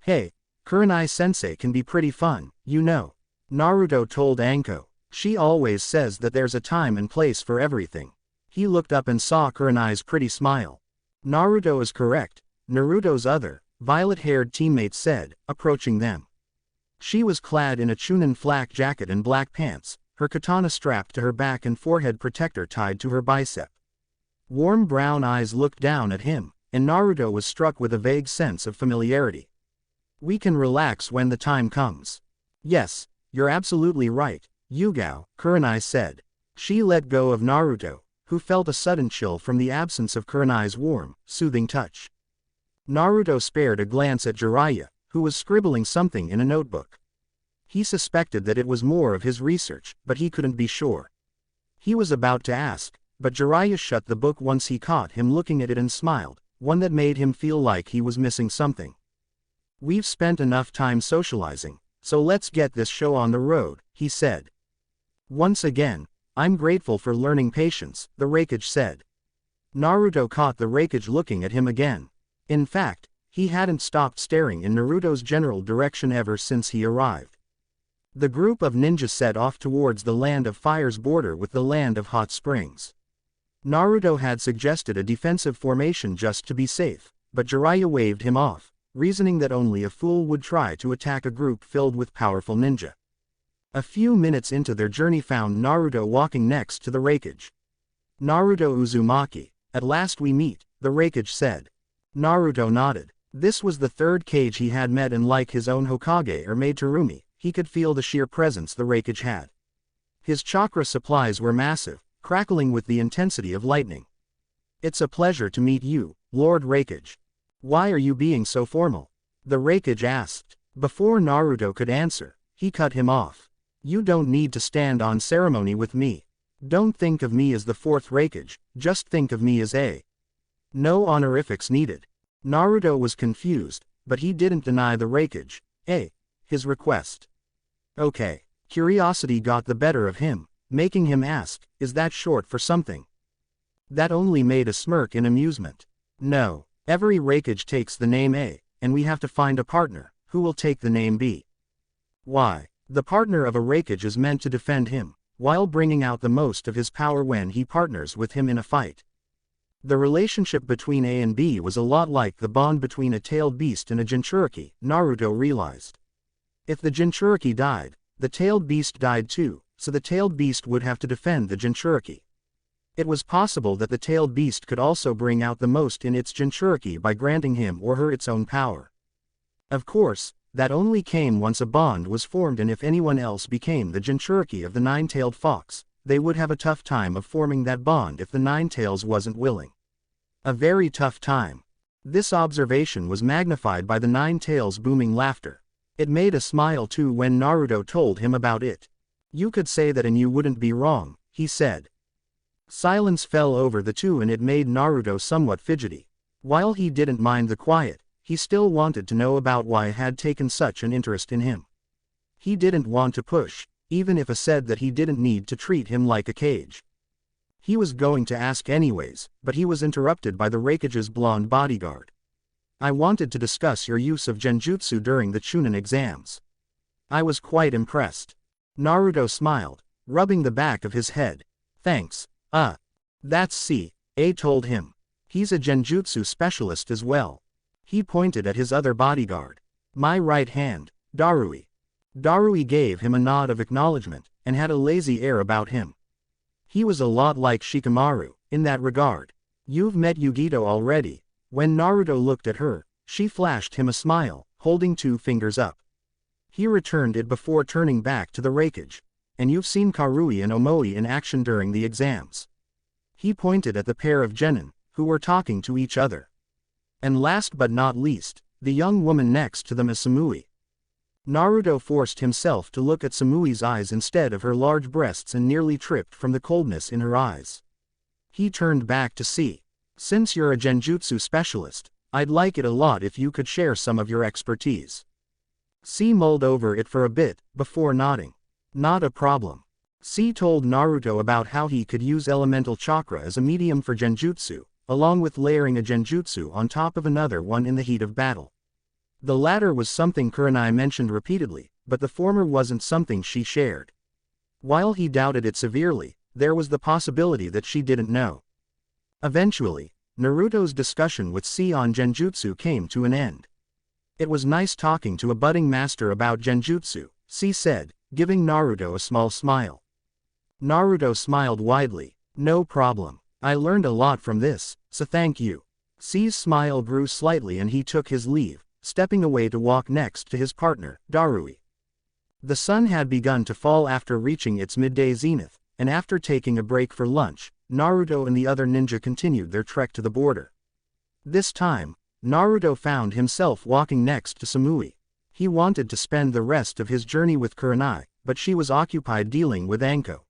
Hey, Kurenai-sensei can be pretty fun, you know. Naruto told Anko. She always says that there's a time and place for everything. He looked up and saw Kurenai's pretty smile. Naruto is correct, Naruto's other, violet-haired teammate said, approaching them. She was clad in a Chunin flak jacket and black pants, her katana strapped to her back and forehead protector tied to her bicep. Warm brown eyes looked down at him, and Naruto was struck with a vague sense of familiarity. We can relax when the time comes. Yes, you're absolutely right, Yugao, Kurenai said. She let go of Naruto, who felt a sudden chill from the absence of Kurenai's warm, soothing touch. Naruto spared a glance at Jiraiya, who was scribbling something in a notebook. He suspected that it was more of his research, but he couldn't be sure. He was about to ask, but Jiraiya shut the book once he caught him looking at it and smiled, one that made him feel like he was missing something. We've spent enough time socializing, so let's get this show on the road, he said. Once again, I'm grateful for learning patience, the Raikage said. Naruto caught the Raikage looking at him again. In fact, he hadn't stopped staring in Naruto's general direction ever since he arrived. The group of ninjas set off towards the Land of Fire's border with the Land of Hot Springs. Naruto had suggested a defensive formation just to be safe, but Jiraiya waved him off, reasoning that only a fool would try to attack a group filled with powerful ninja. A few minutes into their journey found Naruto walking next to the Raikage. Naruto Uzumaki, at last we meet, the Raikage said. Naruto nodded. This was the third Kage he had met, and like his own Hokage or Maid Terumi, he could feel the sheer presence the Raikage had. His chakra supplies were massive, crackling with the intensity of lightning. It's a pleasure to meet you, Lord Raikage. Why are you being so formal? The Raikage asked. Before Naruto could answer, he cut him off. You don't need to stand on ceremony with me. Don't think of me as the fourth Raikage, just think of me as a. No honorifics needed. Naruto was confused, but he didn't deny the Raikage, his request. Okay. Curiosity got the better of him, making him ask, is that short for something? That only made a smirk in amusement. No, every Raikage takes the name A, and we have to find a partner, who will take the name B. Why? The partner of a Raikage is meant to defend him, while bringing out the most of his power when he partners with him in a fight. The relationship between A and B was a lot like the bond between a tailed beast and a Jinchuriki, Naruto realized. If the Jinchuriki died, the tailed beast died too, so the tailed beast would have to defend the Jinchuriki. It was possible that the tailed beast could also bring out the most in its Jinchuriki by granting him or her its own power. Of course, that only came once a bond was formed, and if anyone else became the Jinchuriki of the nine-tailed fox, they would have a tough time of forming that bond if the Nine-Tails wasn't willing. A very tough time. This observation was magnified by the Nine-Tails' booming laughter. It made a smile too when Naruto told him about it. You could say that and you wouldn't be wrong, he said. Silence fell over the two and it made Naruto somewhat fidgety. While he didn't mind the quiet, he still wanted to know about why it had taken such an interest in him. He didn't want to push, even if it said that he didn't need to treat him like a cage. He was going to ask anyways, but he was interrupted by the Raikage's blonde bodyguard. I wanted to discuss your use of genjutsu during the Chunin exams. I was quite impressed. Naruto smiled, rubbing the back of his head. Thanks, that's C.A. told him. He's a genjutsu specialist as well. He pointed at his other bodyguard. My right hand, Darui. Darui gave him a nod of acknowledgement, and had a lazy air about him. He was a lot like Shikamaru, in that regard. You've met Yugito already. When Naruto looked at her, she flashed him a smile, holding 2 fingers up. He returned it before turning back to the Raikage. And you've seen Karui and Omoi in action during the exams. He pointed at the pair of genin, who were talking to each other. And last but not least, the young woman next to them is Samui. Naruto forced himself to look at Samui's eyes instead of her large breasts and nearly tripped from the coldness in her eyes. He turned back to see. Since you're a genjutsu specialist, I'd like it a lot if you could share some of your expertise. C mulled over it for a bit, before nodding. Not a problem. C told Naruto about how he could use elemental chakra as a medium for genjutsu, along with layering a genjutsu on top of another one in the heat of battle. The latter was something Kurenai mentioned repeatedly, but the former wasn't something she shared. While he doubted it severely, there was the possibility that she didn't know. Eventually, Naruto's discussion with C on genjutsu came to an end. It was nice talking to a budding master about genjutsu, C said, giving Naruto a small smile. Naruto smiled widely. No problem. I learned a lot from this, so thank you. C's smile grew slightly and he took his leave, stepping away to walk next to his partner, Darui. The sun had begun to fall after reaching its midday zenith, and after taking a break for lunch, Naruto and the other ninja continued their trek to the border. This time, Naruto found himself walking next to Samui. He wanted to spend the rest of his journey with Kurenai, but she was occupied dealing with Anko.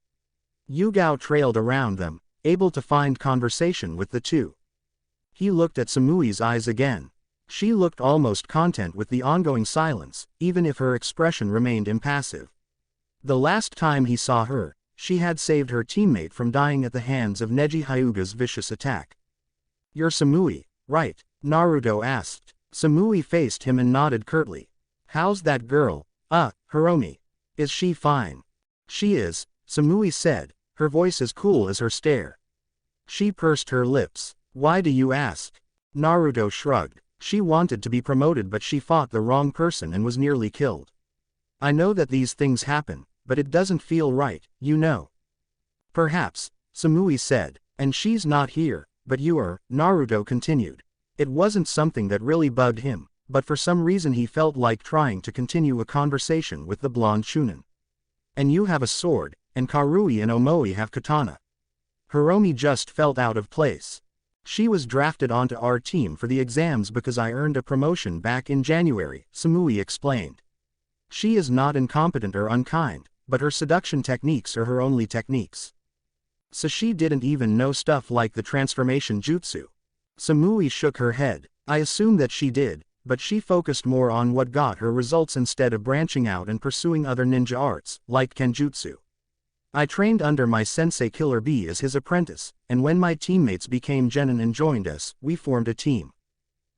Yugao trailed around them, able to find conversation with the two. He looked at Samui's eyes again. She looked almost content with the ongoing silence, even if her expression remained impassive. The last time he saw her, she had saved her teammate from dying at the hands of Neji Hyuga's vicious attack. You're Samui, right? Naruto asked. Samui faced him and nodded curtly. How's that girl? Hiromi. Is she fine? She is, Samui said, her voice as cool as her stare. She pursed her lips. Why do you ask? Naruto shrugged. She wanted to be promoted but she fought the wrong person and was nearly killed. I know that these things happen, but it doesn't feel right, you know. Perhaps, Samui said, and she's not here, but you are, Naruto continued. It wasn't something that really bugged him, but for some reason he felt like trying to continue a conversation with the blonde Chunin. And you have a sword, and Karui and Omoi have katana. Hiromi just felt out of place. She was drafted onto our team for the exams because I earned a promotion back in January, Samui explained. She is not incompetent or unkind, but her seduction techniques are her only techniques. So she didn't even know stuff like the transformation jutsu. Samui shook her head. I assume that she did, but she focused more on what got her results instead of branching out and pursuing other ninja arts, like kenjutsu. I trained under my sensei Killer Bee as his apprentice, and when my teammates became genin and joined us, we formed a team.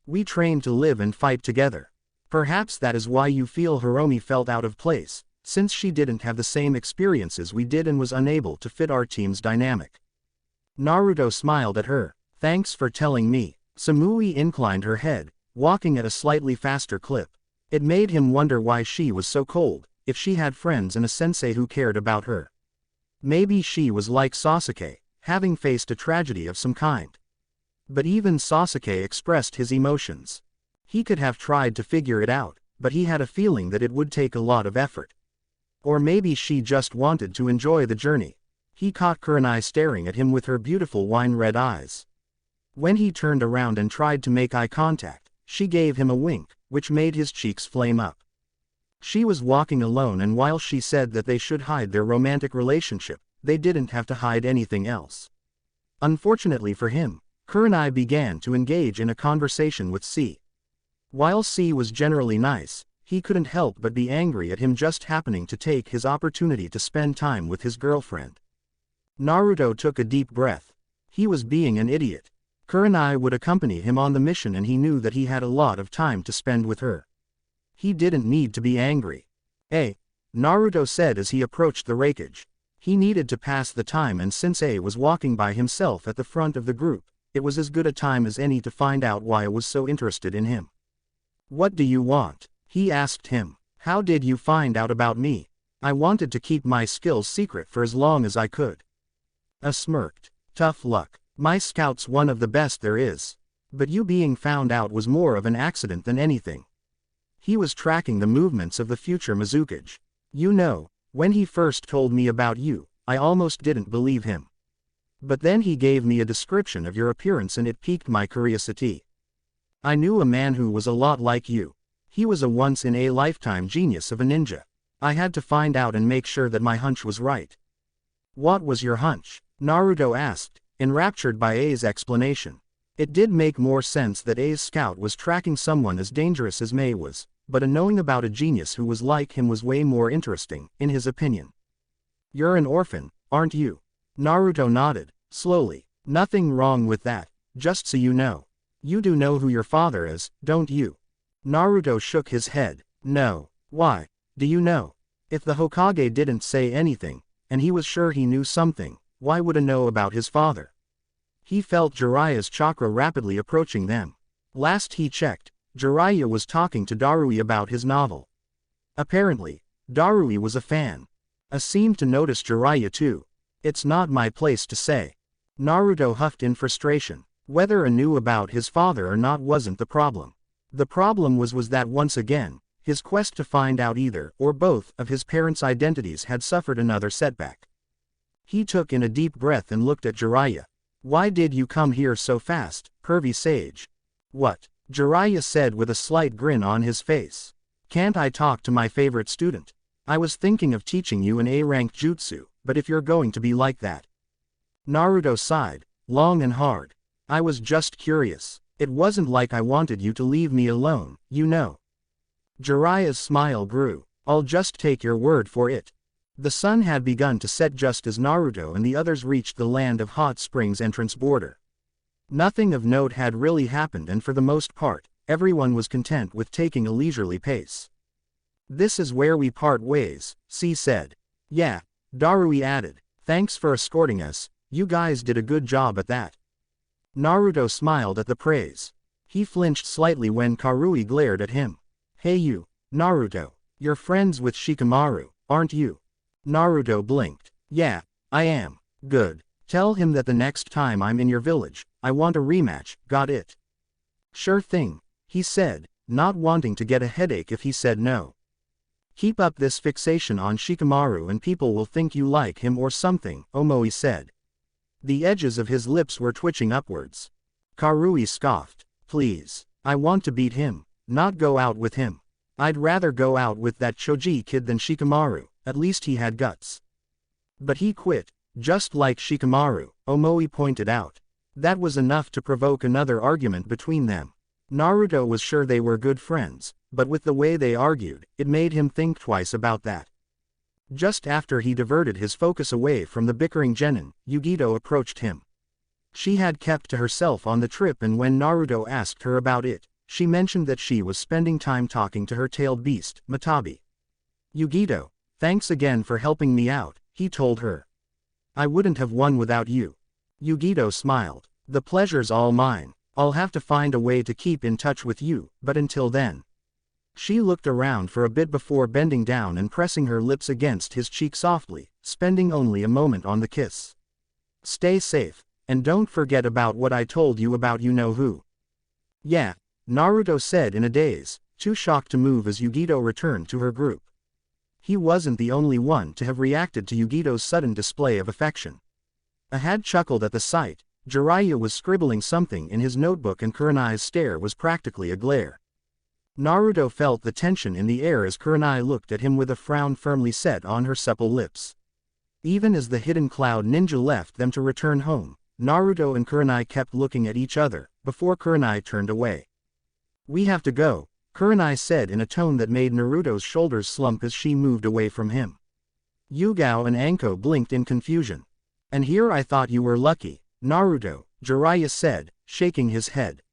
We trained to live and fight together. Perhaps that is why you feel Hiromi felt out of place, since she didn't have the same experiences we did and was unable to fit our team's dynamic. Naruto smiled at her. Thanks for telling me. Samui inclined her head, walking at a slightly faster clip. It made him wonder why she was so cold, if she had friends and a sensei who cared about her. Maybe she was like Sasuke, having faced a tragedy of some kind. But even Sasuke expressed his emotions. He could have tried to figure it out, but he had a feeling that it would take a lot of effort. Or maybe she just wanted to enjoy the journey. He caught Kurenai staring at him with her beautiful wine-red eyes. When he turned around and tried to make eye contact, she gave him a wink, which made his cheeks flame up. She was walking alone, and while she said that they should hide their romantic relationship, they didn't have to hide anything else. Unfortunately for him, Kurenai began to engage in a conversation with C. While C was generally nice, he couldn't help but be angry at him just happening to take his opportunity to spend time with his girlfriend. Naruto took a deep breath. He was being an idiot. Kurenai would accompany him on the mission and he knew that he had a lot of time to spend with her. He didn't need to be angry. Naruto said as he approached the wreckage. He needed to pass the time and since A was walking by himself at the front of the group, it was as good a time as any to find out why I was so interested in him. "What do you want?" he asked him. "How did you find out about me?" "I wanted to keep my skills secret for as long as I could." A smirked. "Tough luck. My scout's one of the best there is. But you being found out was more of an accident than anything." He was tracking the movements of the future Mizukage. "You know, when he first told me about you, I almost didn't believe him. But then he gave me a description of your appearance and it piqued my curiosity. I knew a man who was a lot like you. He was a once-in-a-lifetime genius of a ninja. I had to find out and make sure that my hunch was right." "What was your hunch?" Naruto asked, enraptured by A's explanation. It did make more sense that A's scout was tracking someone as dangerous as Mei was, but knowing about a genius who was like him was way more interesting, in his opinion. "You're an orphan, aren't you?" Naruto nodded, slowly. "Nothing wrong with that, just so you know. You do know who your father is, don't you?" Naruto shook his head. "No. Why? Do you know? If the Hokage didn't say anything, and he was sure he knew something, why would he know about his father?" He felt Jiraiya's chakra rapidly approaching them. Last he checked, Jiraiya was talking to Darui about his novel. Apparently, Darui was a fan. A seemed to notice Jiraiya too. "It's not my place to say." Naruto huffed in frustration. Whether he knew about his father or not wasn't the problem. The problem was that once again, his quest to find out either or both of his parents' identities had suffered another setback. He took in a deep breath and looked at Jiraiya. "Why did you come here so fast, pervy sage?" "What?" Jiraiya said with a slight grin on his face. "Can't I talk to my favorite student? I was thinking of teaching you an A-rank jutsu, but if you're going to be like that." Naruto sighed, long and hard. "I was just curious. It wasn't like I wanted you to leave me alone, you know." Jiraiya's smile grew. "I'll just take your word for it." The sun had begun to set just as Naruto and the others reached the Land of Hot Springs entrance border. Nothing of note had really happened and for the most part, everyone was content with taking a leisurely pace. "This is where we part ways," C said. "Yeah," Darui added. "Thanks for escorting us, you guys did a good job at that." Naruto smiled at the praise. He flinched slightly when Karui glared at him. "Hey you, Naruto, you're friends with Shikamaru, aren't you?" Naruto blinked. "Yeah, I am." "Good. Tell him that the next time I'm in your village, I want a rematch, got it?" "Sure thing," he said, not wanting to get a headache if he said no. "Keep up this fixation on Shikamaru and people will think you like him or something," Omoi said. The edges of his lips were twitching upwards. Karui scoffed. "Please. I want to beat him, not go out with him. I'd rather go out with that Choji kid than Shikamaru, at least he had guts." "But he quit, just like Shikamaru," Omoi pointed out. That was enough to provoke another argument between them. Naruto was sure they were good friends, but with the way they argued, it made him think twice about that. Just after he diverted his focus away from the bickering genin, Yugito approached him. She had kept to herself on the trip and when Naruto asked her about it, she mentioned that she was spending time talking to her tailed beast, Matabi. "Yugito, thanks again for helping me out," he told her. "I wouldn't have won without you." Yugito smiled. "The pleasure's all mine. I'll have to find a way to keep in touch with you, but until then." She looked around for a bit before bending down and pressing her lips against his cheek softly, spending only a moment on the kiss. "Stay safe, and don't forget about what I told you about you-know-who." "Yeah," Naruto said in a daze, too shocked to move as Yugito returned to her group. He wasn't the only one to have reacted to Yugito's sudden display of affection. Ahad chuckled at the sight. Jiraiya was scribbling something in his notebook and Kurenai's stare was practically a glare. Naruto felt the tension in the air as Kurenai looked at him with a frown firmly set on her supple lips. Even as the hidden cloud ninja left them to return home, Naruto and Kurenai kept looking at each other, before Kurenai turned away. "We have to go," Kurenai said in a tone that made Naruto's shoulders slump as she moved away from him. Yugao and Anko blinked in confusion. "And here I thought you were lucky, Naruto," Jiraiya said, shaking his head.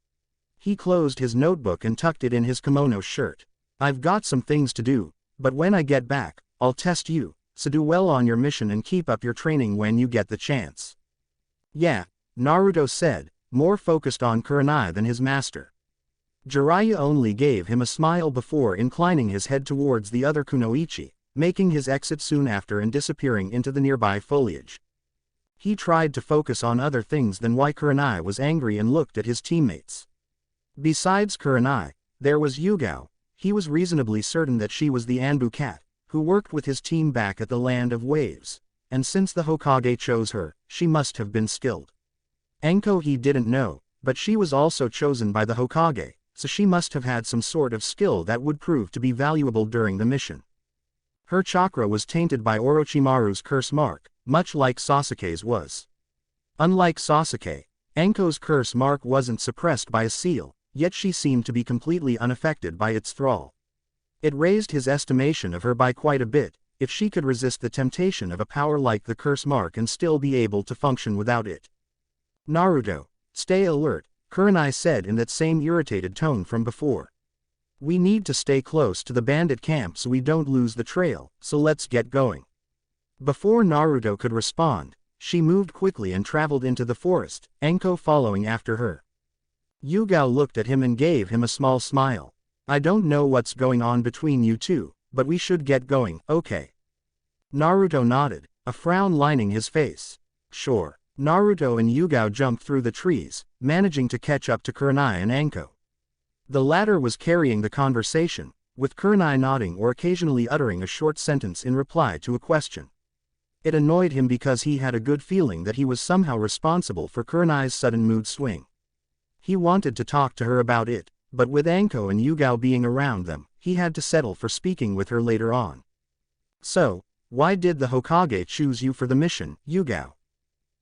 He closed his notebook and tucked it in his kimono shirt. "I've got some things to do, but when I get back, I'll test you, so do well on your mission and keep up your training when you get the chance." "Yeah," Naruto said, more focused on Kurenai than his master. Jiraiya only gave him a smile before inclining his head towards the other kunoichi, making his exit soon after and disappearing into the nearby foliage. He tried to focus on other things than why Kurenai was angry and looked at his teammates. Besides Kurenai, there was Yugao. He was reasonably certain that she was the Anbu cat, who worked with his team back at the Land of Waves, and since the Hokage chose her, she must have been skilled. Anko he didn't know, but she was also chosen by the Hokage, so she must have had some sort of skill that would prove to be valuable during the mission. Her chakra was tainted by Orochimaru's curse mark, much like Sasuke's was. Unlike Sasuke, Anko's curse mark wasn't suppressed by a seal, yet she seemed to be completely unaffected by its thrall. It raised his estimation of her by quite a bit, if she could resist the temptation of a power like the curse mark and still be able to function without it. "Naruto, stay alert," Kurenai said in that same irritated tone from before. "We need to stay close to the bandit camp so we don't lose the trail, so let's get going." Before Naruto could respond, she moved quickly and traveled into the forest, Anko following after her. Yugao looked at him and gave him a small smile. "I don't know what's going on between you two, but we should get going, okay?" Naruto nodded, a frown lining his face. "Sure." Naruto and Yugao jumped through the trees, managing to catch up to Kurenai and Anko. The latter was carrying the conversation, with Kurenai nodding or occasionally uttering a short sentence in reply to a question. It annoyed him because he had a good feeling that he was somehow responsible for Kurenai's sudden mood swing. He wanted to talk to her about it, but with Anko and Yugao being around them, he had to settle for speaking with her later on. "So, why did the Hokage choose you for the mission, Yugao?"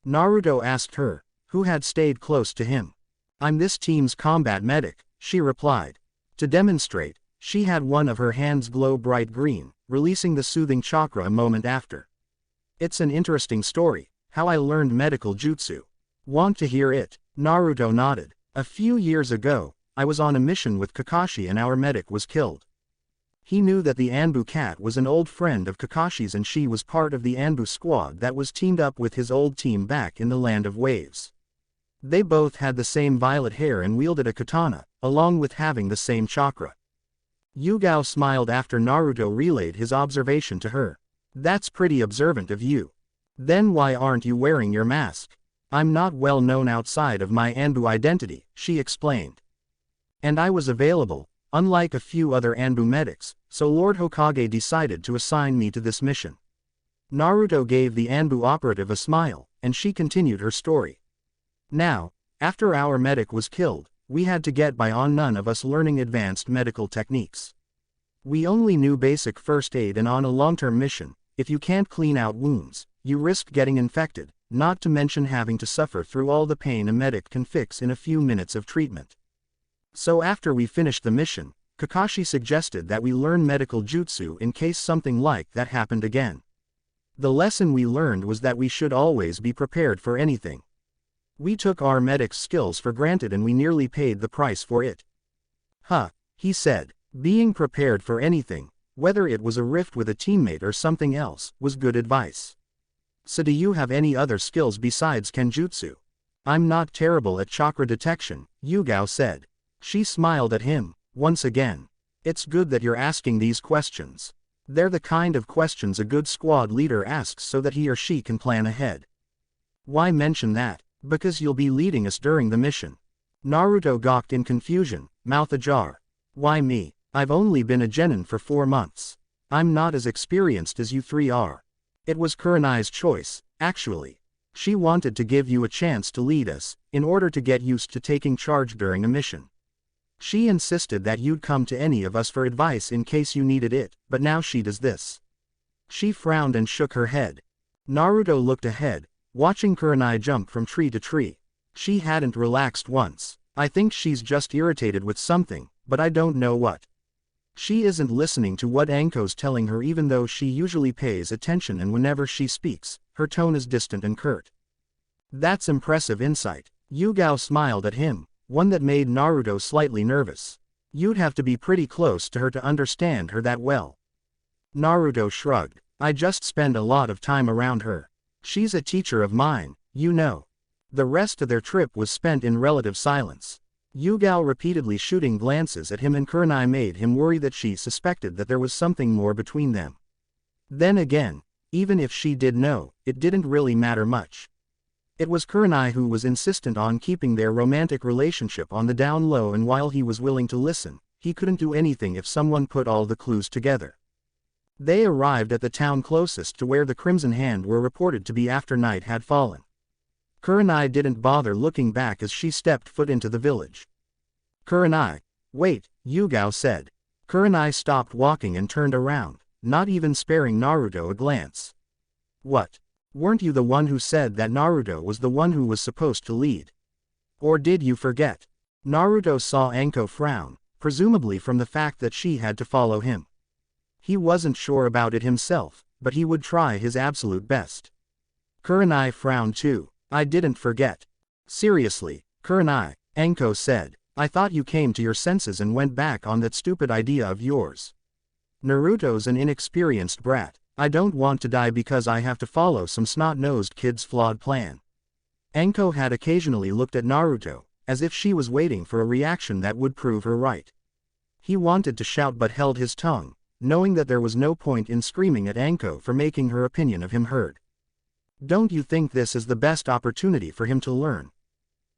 Naruto asked her, who had stayed close to him. "I'm this team's combat medic," she replied. To demonstrate, she had one of her hands glow bright green, releasing the soothing chakra a moment after. "It's an interesting story, how I learned medical jutsu. Want to hear it?" Naruto nodded. "A few years ago, I was on a mission with Kakashi and our medic was killed." He knew that the Anbu cat was an old friend of Kakashi's and she was part of the Anbu squad that was teamed up with his old team back in the Land of Waves. They both had the same violet hair and wielded a katana, along with having the same chakra. Yugao smiled after Naruto relayed his observation to her. "That's pretty observant of you. Then why aren't you wearing your mask?" "I'm not well known outside of my Anbu identity," she explained. "And I was available, unlike a few other Anbu medics, so Lord Hokage decided to assign me to this mission." Naruto gave the Anbu operative a smile, and she continued her story. "Now, after our medic was killed, we had to get by on none of us learning advanced medical techniques. We only knew basic first aid and on a long-term mission, if you can't clean out wounds, you risk getting infected, not to mention having to suffer through all the pain a medic can fix in a few minutes of treatment. So after we finished the mission, Kakashi suggested that we learn medical jutsu in case something like that happened again. The lesson we learned was that we should always be prepared for anything. We took our medic's skills for granted and we nearly paid the price for it." "Huh," he said. Being prepared for anything, whether it was a rift with a teammate or something else, was good advice. "So do you have any other skills besides kenjutsu?" "I'm not terrible at chakra detection," Yugao said. She smiled at him, once again. "It's good that you're asking these questions. They're the kind of questions a good squad leader asks so that he or she can plan ahead." "Why mention that?" "Because you'll be leading us during the mission." Naruto gawked in confusion, mouth ajar. "Why me? I've only been a genin for 4 months. I'm not as experienced as you three are." It was Kurenai's choice, actually. She wanted to give you a chance to lead us, in order to get used to taking charge during a mission. She insisted that you'd come to any of us for advice in case you needed it, but now she does this. She frowned and shook her head. Naruto looked ahead, watching Kurenai jump from tree to tree. She hadn't relaxed once. I think she's just irritated with something, but I don't know what. She isn't listening to what Anko's telling her even though she usually pays attention, and whenever she speaks, her tone is distant and curt. That's impressive insight. Yugao smiled at him, one that made Naruto slightly nervous. You'd have to be pretty close to her to understand her that well. Naruto shrugged. I just spend a lot of time around her. She's a teacher of mine, you know. The rest of their trip was spent in relative silence. Yugao repeatedly shooting glances at him, and Kurenai made him worry that she suspected that there was something more between them. Then again, even if she did know, it didn't really matter much. It was Kurenai who was insistent on keeping their romantic relationship on the down low, and while he was willing to listen, he couldn't do anything if someone put all the clues together. They arrived at the town closest to where the Crimson Hand were reported to be after night had fallen. Kurenai didn't bother looking back as she stepped foot into the village. Kurenai. Wait, Yugao said. Kurenai stopped walking and turned around, not even sparing Naruto a glance. What? Weren't you the one who said that Naruto was the one who was supposed to lead? Or did you forget? Naruto saw Anko frown, presumably from the fact that she had to follow him. He wasn't sure about it himself, but he would try his absolute best. Kurenai frowned too. I didn't forget. Seriously, Kurenai, Anko said. I thought you came to your senses and went back on that stupid idea of yours. Naruto's an inexperienced brat. I don't want to die because I have to follow some snot-nosed kid's flawed plan. Anko had occasionally looked at Naruto, as if she was waiting for a reaction that would prove her right. He wanted to shout but held his tongue, knowing that there was no point in screaming at Anko for making her opinion of him heard. Don't you think this is the best opportunity for him to learn?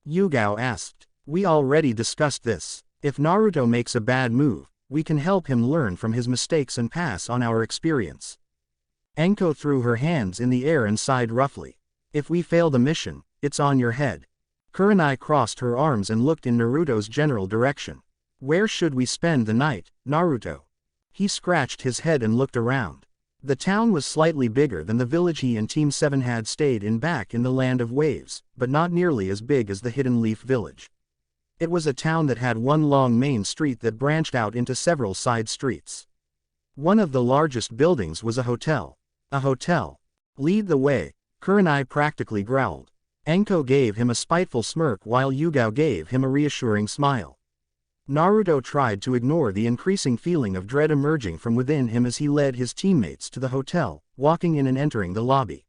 Yugao asked. We already discussed this. If Naruto makes a bad move, we can help him learn from his mistakes and pass on our experience. Anko threw her hands in the air and sighed roughly. If we fail the mission, it's on your head. Kurenai crossed her arms and looked in Naruto's general direction. Where should we spend the night, Naruto? He scratched his head and looked around. The town was slightly bigger than the village he and Team 7 had stayed in back in the Land of Waves, but not nearly as big as the Hidden Leaf village. It was a town that had one long main street that branched out into several side streets. One of the largest buildings was a hotel. A hotel. Lead the way, Kurenai practically growled. Anko gave him a spiteful smirk while Yugao gave him a reassuring smile. Naruto tried to ignore the increasing feeling of dread emerging from within him as he led his teammates to the hotel, walking in and entering the lobby.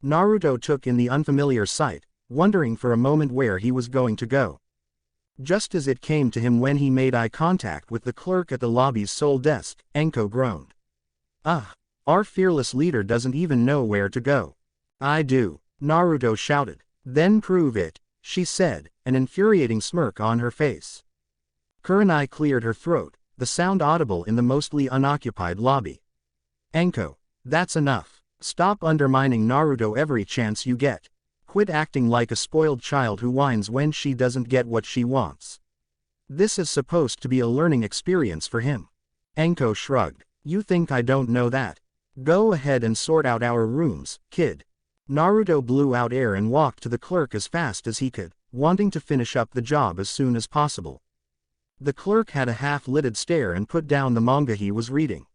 Naruto took in the unfamiliar sight, wondering for a moment where he was going to go. Just as it came to him when he made eye contact with the clerk at the lobby's sole desk, Anko groaned. Our fearless leader doesn't even know where to go. I do, Naruto shouted. Then prove it, she said, an infuriating smirk on her face. Kurenai cleared her throat, the sound audible in the mostly unoccupied lobby. Anko, that's enough. Stop undermining Naruto every chance you get. Quit acting like a spoiled child who whines when she doesn't get what she wants. This is supposed to be a learning experience for him. Anko shrugged. You think I don't know that? Go ahead and sort out our rooms, kid. Naruto blew out air and walked to the clerk as fast as he could, wanting to finish up the job as soon as possible. The clerk had a half-lidded stare and put down the manga he was reading.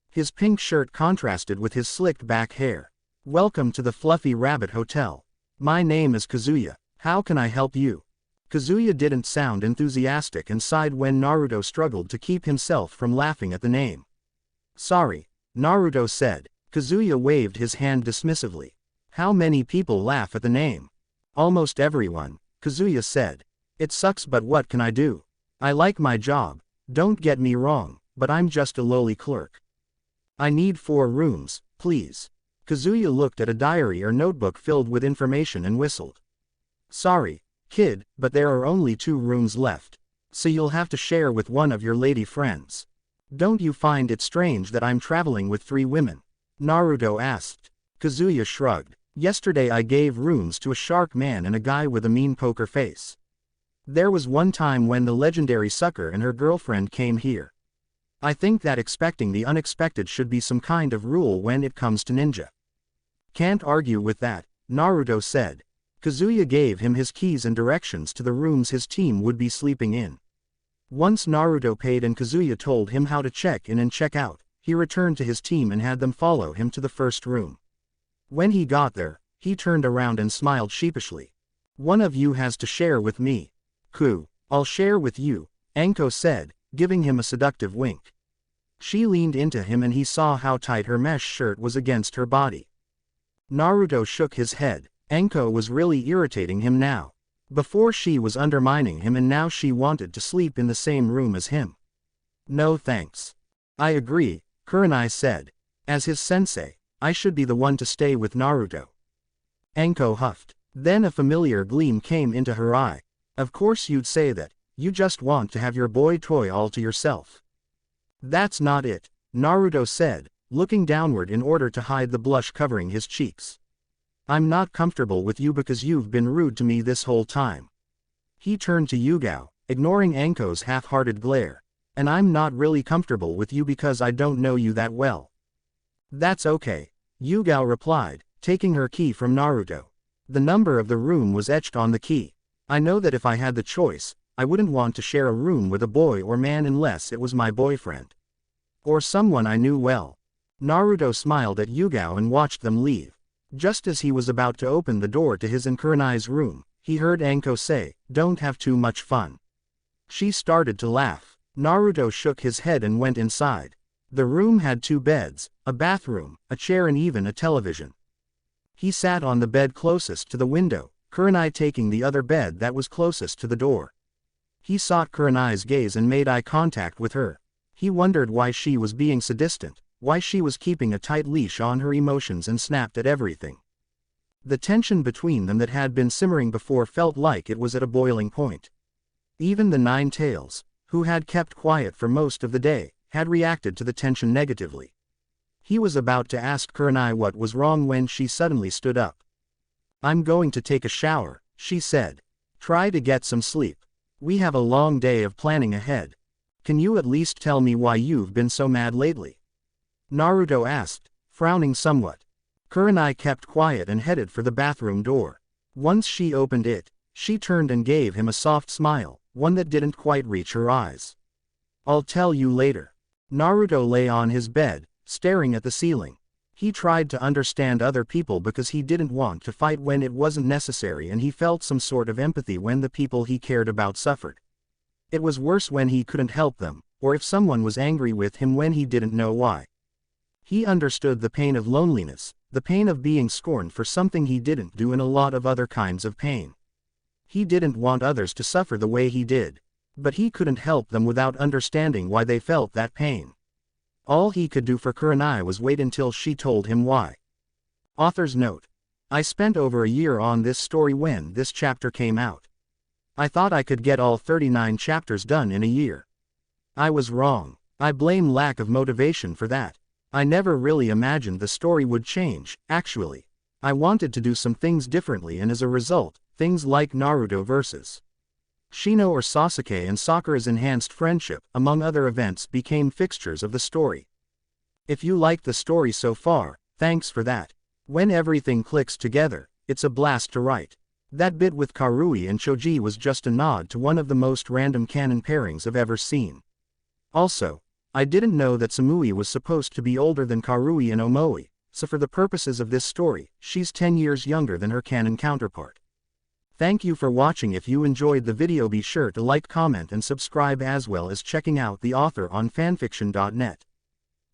His pink shirt contrasted with his slicked back hair. Welcome to the Fluffy Rabbit Hotel. My name is Kazuya. How can I help you? Kazuya didn't sound enthusiastic and sighed when Naruto struggled to keep himself from laughing at the name. Sorry, Naruto said. Kazuya waved his hand dismissively. How many people laugh at the name? Almost everyone, Kazuya said. It sucks, but what can I do? I like my job, don't get me wrong, but I'm just a lowly clerk. I need 4 rooms, please. Kazuya looked at a diary or notebook filled with information and whistled. Sorry, kid, but there are only 2 rooms left, so you'll have to share with one of your lady friends. Don't you find it strange that I'm traveling with 3 women? Naruto asked. Kazuya shrugged. Yesterday I gave rooms to a shark man and a guy with a mean poker face. There was one time when the legendary sucker and her girlfriend came here. I think that expecting the unexpected should be some kind of rule when it comes to ninja. Can't argue with that, Naruto said. Kazuya gave him his keys and directions to the rooms his team would be sleeping in. Once Naruto paid and Kazuya told him how to check in and check out, he returned to his team and had them follow him to the first room. When he got there, he turned around and smiled sheepishly. "One of you has to share with me." "I'll share with you," Anko said, giving him a seductive wink. She leaned into him and he saw how tight her mesh shirt was against her body. Naruto shook his head. Anko was really irritating him now. Before she was undermining him and now she wanted to sleep in the same room as him. "No thanks." "I agree," Kurenai said. "As his sensei, I should be the one to stay with Naruto." Anko huffed. Then a familiar gleam came into her eye. "Of course you'd say that. You just want to have your boy toy all to yourself." "That's not it," Naruto said, looking downward in order to hide the blush covering his cheeks. "I'm not comfortable with you because you've been rude to me this whole time." He turned to Yugao, ignoring Anko's half-hearted glare. "And I'm not really comfortable with you because I don't know you that well." "That's okay," Yugao replied, taking her key from Naruto. The number of the room was etched on the key. "I know that if I had the choice, I wouldn't want to share a room with a boy or man unless it was my boyfriend. Or someone I knew well." Naruto smiled at Yugao and watched them leave. Just as he was about to open the door to his and Kurenai's room, he heard Anko say, "Don't have too much fun." She started to laugh. Naruto shook his head and went inside. The room had 2 beds, a bathroom, a chair and even a television. He sat on the bed closest to the window, Kurenai taking the other bed that was closest to the door. He sought Kurenai's gaze and made eye contact with her. He wondered why she was being so distant, why she was keeping a tight leash on her emotions and snapped at everything. The tension between them that had been simmering before felt like it was at a boiling point. Even the 9 Tails, who had kept quiet for most of the day, had reacted to the tension negatively. He was about to ask Kurenai what was wrong when she suddenly stood up. "I'm going to take a shower," she said. "Try to get some sleep. We have a long day of planning ahead. Can you at least tell me why you've been so mad lately?" Naruto asked, frowning somewhat. Kurenai kept quiet and headed for the bathroom door. Once she opened it, she turned and gave him a soft smile, one that didn't quite reach her eyes. "I'll tell you later." Naruto lay on his bed, staring at the ceiling. He tried to understand other people because he didn't want to fight when it wasn't necessary and he felt some sort of empathy when the people he cared about suffered. It was worse when he couldn't help them, or if someone was angry with him when he didn't know why. He understood the pain of loneliness, the pain of being scorned for something he didn't do and a lot of other kinds of pain. He didn't want others to suffer the way he did. But he couldn't help them without understanding why they felt that pain. All he could do for Kurenai was wait until she told him why. Author's note. I spent over a year on this story when this chapter came out. I thought I could get all 39 chapters done in a year. I was wrong. I blame lack of motivation for that. I never really imagined the story would change, actually. I wanted to do some things differently and as a result, things like Naruto vs. Shino or Sasuke and Sakura's enhanced friendship, among other events, became fixtures of the story. If you liked the story so far, thanks for that. When everything clicks together, it's a blast to write. That bit with Karui and Choji was just a nod to one of the most random canon pairings I've ever seen. Also, I didn't know that Samui was supposed to be older than Karui and Omoi, so for the purposes of this story, she's 10 years younger than her canon counterpart. Thank you for watching. If you enjoyed the video, be sure to like, comment and subscribe as well as checking out the author on fanfiction.net.